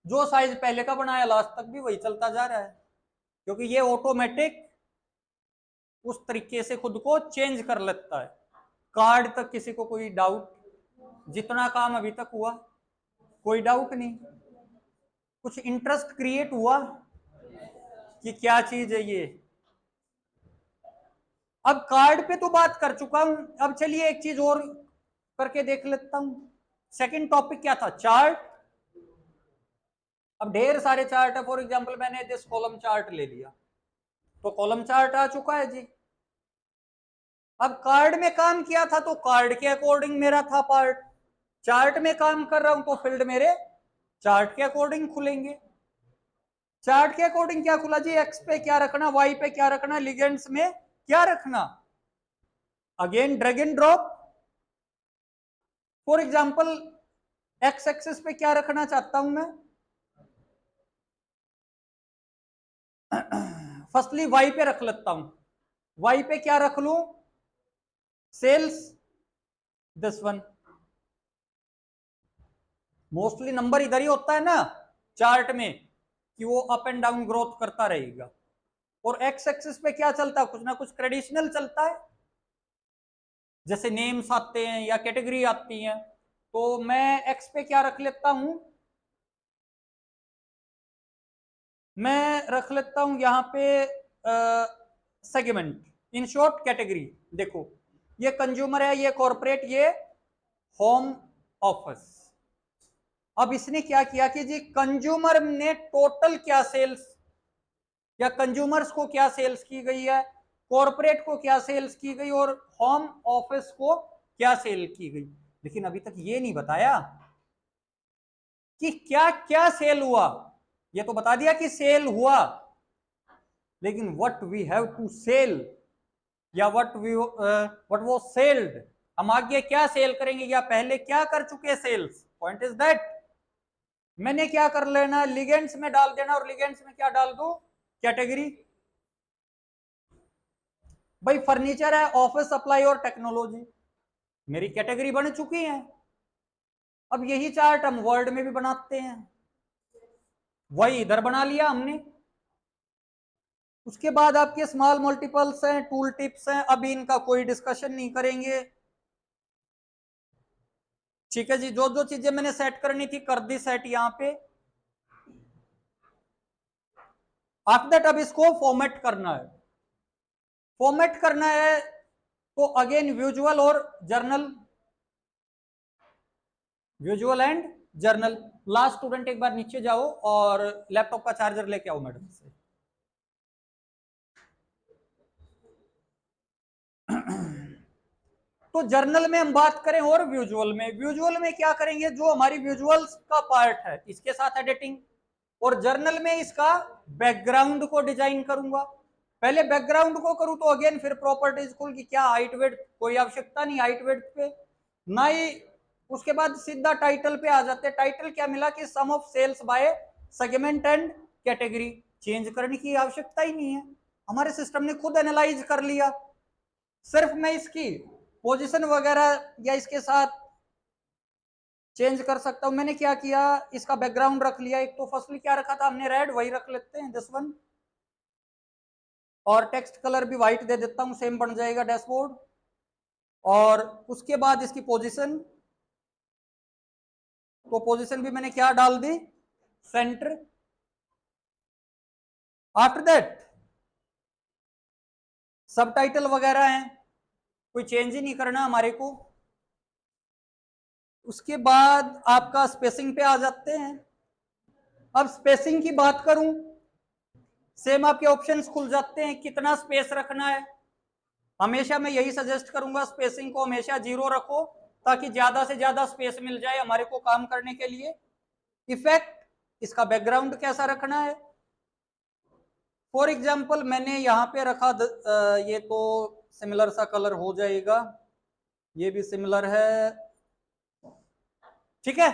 जो साइज पहले का बनाया लास्ट तक भी वही चलता जा रहा है, क्योंकि ये ऑटोमेटिक उस तरीके से खुद को चेंज कर लेता है। कार्ड तक किसी को कोई डाउट? जितना काम अभी तक हुआ कोई डाउट नहीं? कुछ इंटरेस्ट क्रिएट हुआ कि क्या चीज है ये? अब कार्ड पे तो बात कर चुका हूं, अब चलिए एक चीज और करके देख लेता हूं। सेकंड टॉपिक क्या था? चार्ट। अब ढेर सारे चार्ट है, फॉर एग्जांपल मैंने दिस कॉलम चार्ट ले लिया, तो कॉलम चार्ट आ चुका है जी। अब कार्ड में काम किया था तो कार्ड के अकॉर्डिंग मेरा था पार्ट। चार्ट में काम कर रहा हूं तो फील्ड मेरे चार्ट के अकॉर्डिंग खुलेंगे। चार्ट के अकॉर्डिंग क्या खुला जी? एक्स पे क्या रखना, वाई पे क्या रखना, लिगेंड्स में क्या रखना। Again drag and drop. For example x axis पे क्या रखना चाहता हूं मैं? फर्स्टली वाई पे रख लेता हूं। वाई पे क्या रख लूं? Sales, this one. Mostly number इधर ही होता है ना चार्ट में, कि वो अप एंड डाउन ग्रोथ करता रहेगा। और एक्स एक्सिस पे क्या चलता है? कुछ ना कुछ ट्रेडिशनल चलता है। जैसे नेम्स आते हैं या कैटेगरी आती हैं, तो मैं एक्स पे क्या रख लेता हूं, मैं रख लेता हूं यहां पे सेगमेंट, इन शॉर्ट कैटेगरी। देखो ये कंज्यूमर है, ये कॉर्पोरेट, ये होम ऑफिस। अब इसने क्या किया कि जी कंज्यूमर ने टोटल क्या सेल्स, या कंज्यूमर्स को क्या सेल्स की गई है, कॉर्पोरेट को क्या सेल्स की गई, और होम ऑफिस को क्या सेल की गई। लेकिन अभी तक ये नहीं बताया कि क्या क्या सेल हुआ। ये तो बता दिया कि सेल हुआ, लेकिन what we have to sell, या व्हाट वाज सेल्ड, हम आगे क्या सेल करेंगे या पहले क्या कर चुके सेल्स। पॉइंट इज दैट मैंने क्या कर लेना, लिगेंड्स में डाल देना, और लिगेंड्स में क्या डाल दो, कैटेगरी। भाई फर्नीचर है, ऑफिस सप्लाई और टेक्नोलॉजी, मेरी कैटेगरी बन चुकी है। अब यही चार्ट हम वर्ड में भी बनाते हैं, वही इधर बना लिया हमने। उसके बाद आपके स्मॉल मल्टीपल्स हैं, टूल टिप्स हैं, अभी इनका कोई डिस्कशन नहीं करेंगे। ठीक है जी, जो जो चीजें मैंने सेट करनी थी कर दी सेट यहां पे। आफ्टर दैट अब इसको फॉर्मेट करना है। फॉर्मेट करना है तो अगेन विजुअल और journal, visual and journal. Last student एक बार नीचे जाओ और लैपटॉप का चार्जर लेके आओ मैडम से। तो जर्नल में हम बात करें और विजुअल में, विजुअल में क्या करेंगे, जो हमारी विजुअल्स का पार्ट है इसके साथ एडिटिंग, और जर्नल में इसका बैकग्राउंड को डिजाइन करूंगा। पहले बैकग्राउंड को करूं तो अगेन फिर प्रॉपर्टीज खुल की क्या हाइट वेट, कोई आवश्यकता नहीं हाइट वेट पे ना ही। उसके बाद सीधा टाइटल पे आ जाते हैं। टाइटल क्या मिला कि sum of sales by segment and category, change करने की आवश्यकता ही नहीं है, हमारे सिस्टम ने खुद एनालाइज कर लिया। सिर्फ मैं इसकी पोजीशन वगैरह या इसके साथ चेंज कर सकता हूं। मैंने क्या किया, इसका बैकग्राउंड रख लिया, एक तो फर्स्टली क्या रखा था हमने रेड, वही रख लेते हैं दिस वन, और टेक्स्ट कलर भी व्हाइट दे देता हूं, सेम बन जाएगा डैशबोर्ड। और उसके बाद इसकी पोजीशन, तो पोजीशन भी मैंने क्या डाल दी, सेंटर। आफ्टर दैट सब टाइटल वगैरह हैं, कोई चेंज ही नहीं करना हमारे को। उसके बाद आपका स्पेसिंग पे आ जाते हैं। अब स्पेसिंग की बात करूं, सेम आपके ऑप्शंस खुल जाते हैं, कितना स्पेस रखना है। हमेशा मैं यही सजेस्ट करूंगा, स्पेसिंग को हमेशा 0 रखो, ताकि ज्यादा से ज्यादा स्पेस मिल जाए हमारे को काम करने के लिए। इफेक्ट, इसका बैकग्राउंड कैसा रखना है। फॉर एग्जाम्पल मैंने यहाँ पे रखा ये तो सिमिलर सा कलर हो जाएगा, ये भी सिमिलर है, ठीक है,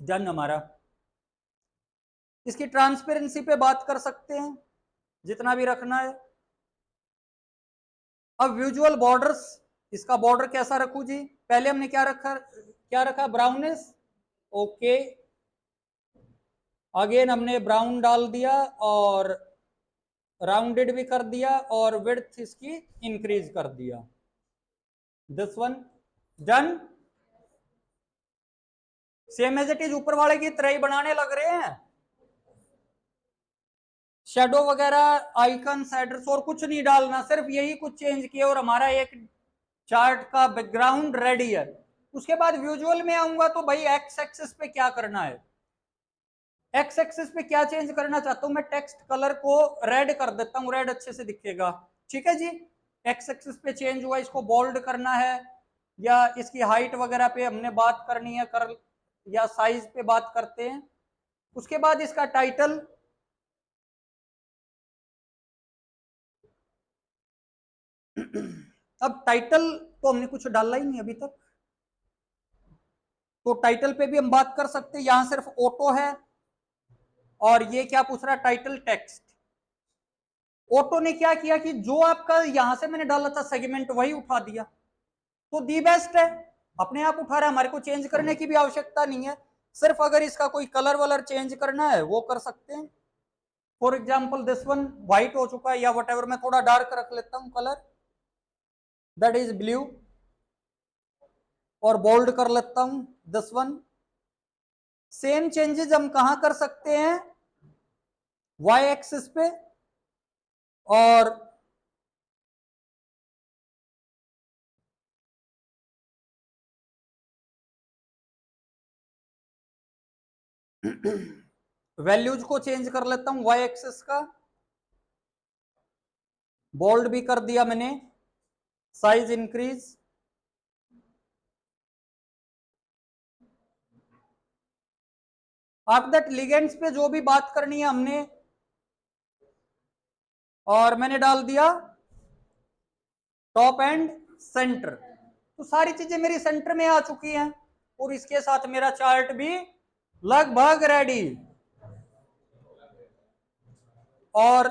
डन हमारा। इसकी ट्रांसपेरेंसी पे बात कर सकते हैं, जितना भी रखना है। अब विजुअल बॉर्डर्स, इसका बॉर्डर कैसा रखूं जी, पहले हमने क्या रखा ब्राउनिश, ओके, अगेन हमने ब्राउन डाल दिया और राउंडेड भी कर दिया, और विड्थ इसकी इंक्रीज कर दिया, this one, done. Same as it is ऊपर वाले की तरह ही बनाने लग रहे हैं। शेडो वगैरह आइकन एड्रेस और कुछ नहीं डालना, सिर्फ यही कुछ चेंज किया और हमारा एक चार्ट का बैकग्राउंड रेडी है। उसके बाद विजुअल में आऊंगा तो भाई एक्स एक्सिस पे क्या करना है, एक्स एक्सिस पे क्या चेंज करना चाहता हूं मैं, टेक्स्ट कलर को रेड कर देता हूं, रेड अच्छे से दिखेगा, ठीक है जी। एक्स एक्सिस पे चेंज हुआ, इसको बोल्ड करना है, या इसकी हाइट वगैरह पे हमने बात करनी है कर, या साइज पे बात करते हैं। उसके बाद इसका टाइटल, अब टाइटल तो हमने कुछ डाला ही नहीं अभी तक, तो टाइटल पे भी हम बात कर सकते हैं। यहां सिर्फ ऑटो है, और ये क्या पूछ रहा है, टाइटल टेक्स्ट। ऑटो ने क्या किया कि जो आपका यहां से मैंने डाला था सेगमेंट वही उठा दिया, तो दी बेस्ट है, अपने आप उठा रहा है, हमारे को चेंज करने की भी आवश्यकता नहीं है। सिर्फ अगर इसका कोई कलर वलर चेंज करना है वो कर सकते हैं। For example this one white हो चुका है, या वट एवर, मैं थोड़ा डार्क रख लेता हूं कलर, दैट इज ब्लू, और बोल्ड कर लेता हूं दिस वन। सेम चेंजेस हम कहां कर सकते हैं, वाई एक्सिस पे, और वैल्यूज को चेंज कर लेता हूं वाई एक्सिस का, बोल्ड भी कर दिया मैंने, size increase. After that ligands पे जो भी बात करनी है हमने, और मैंने डाल दिया टॉप एंड सेंटर। तो सारी चीजें मेरी सेंटर में आ चुकी हैं, और इसके साथ मेरा चार्ट भी लगभग रेडी। और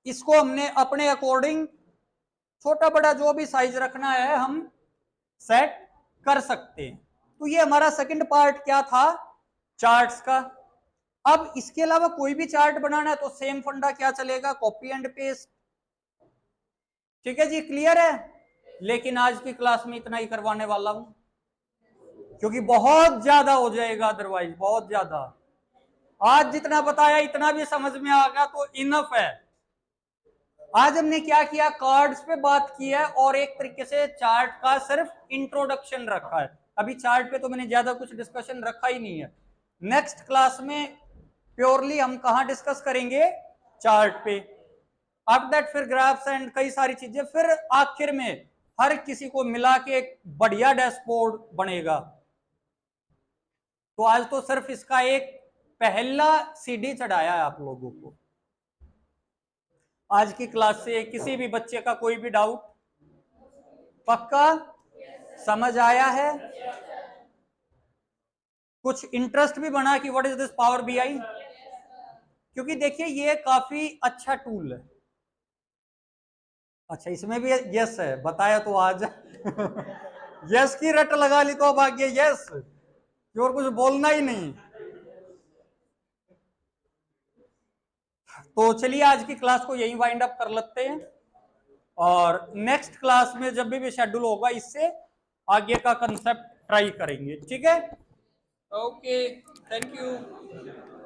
इसको हमने अपने अकॉर्डिंग छोटा बड़ा जो भी साइज रखना है हम सेट कर सकते हैं। तो ये हमारा सेकंड पार्ट क्या था, चार्ट्स का। अब इसके अलावा कोई भी चार्ट बनाना है तो सेम फंडा क्या चलेगा, कॉपी एंड पेस्ट। ठीक है जी, क्लियर है। लेकिन आज की क्लास में इतना ही करवाने वाला हूं, क्योंकि बहुत ज्यादा हो जाएगा अदरवाइज, बहुत ज्यादा। आज जितना बताया इतना भी समझ में आ गया तो इनफ है। आज हमने क्या किया, कार्ड्स पे बात की है, और एक तरीके से चार्ट का सिर्फ इंट्रोडक्शन रखा है। अभी चार्ट पे तो मैंने ज्यादा कुछ डिस्कशन रखा ही नहीं है। नेक्स्ट क्लास में प्योरली हम कहां डिस्कस करेंगे, चार्ट पे। आफ्टर दैट फिर ग्राफ्स एंड कई सारी चीजें, फिर आखिर में हर किसी को मिला के एक बढ़िया डैशबोर्ड बनेगा। तो आज तो सिर्फ इसका एक पहला सीडी चढ़ाया है आप लोगों को। आज की क्लास से किसी भी बच्चे का कोई भी डाउट, पक्का समझ आया है? कुछ इंटरेस्ट भी बना कि what is this power BI, क्योंकि देखिए ये काफी अच्छा टूल है। अच्छा, इसमें भी यस है, बताया तो आज यस की रट लगा ली तो अब आ गया यस, और कुछ बोलना ही नहीं। तो चलिए आज की क्लास को यही वाइंड अप कर लेते हैं, और नेक्स्ट क्लास में जब भी शेड्यूल होगा इससे आगे का कंसेप्ट ट्राई करेंगे। ठीक है, ओके, थैंक यू।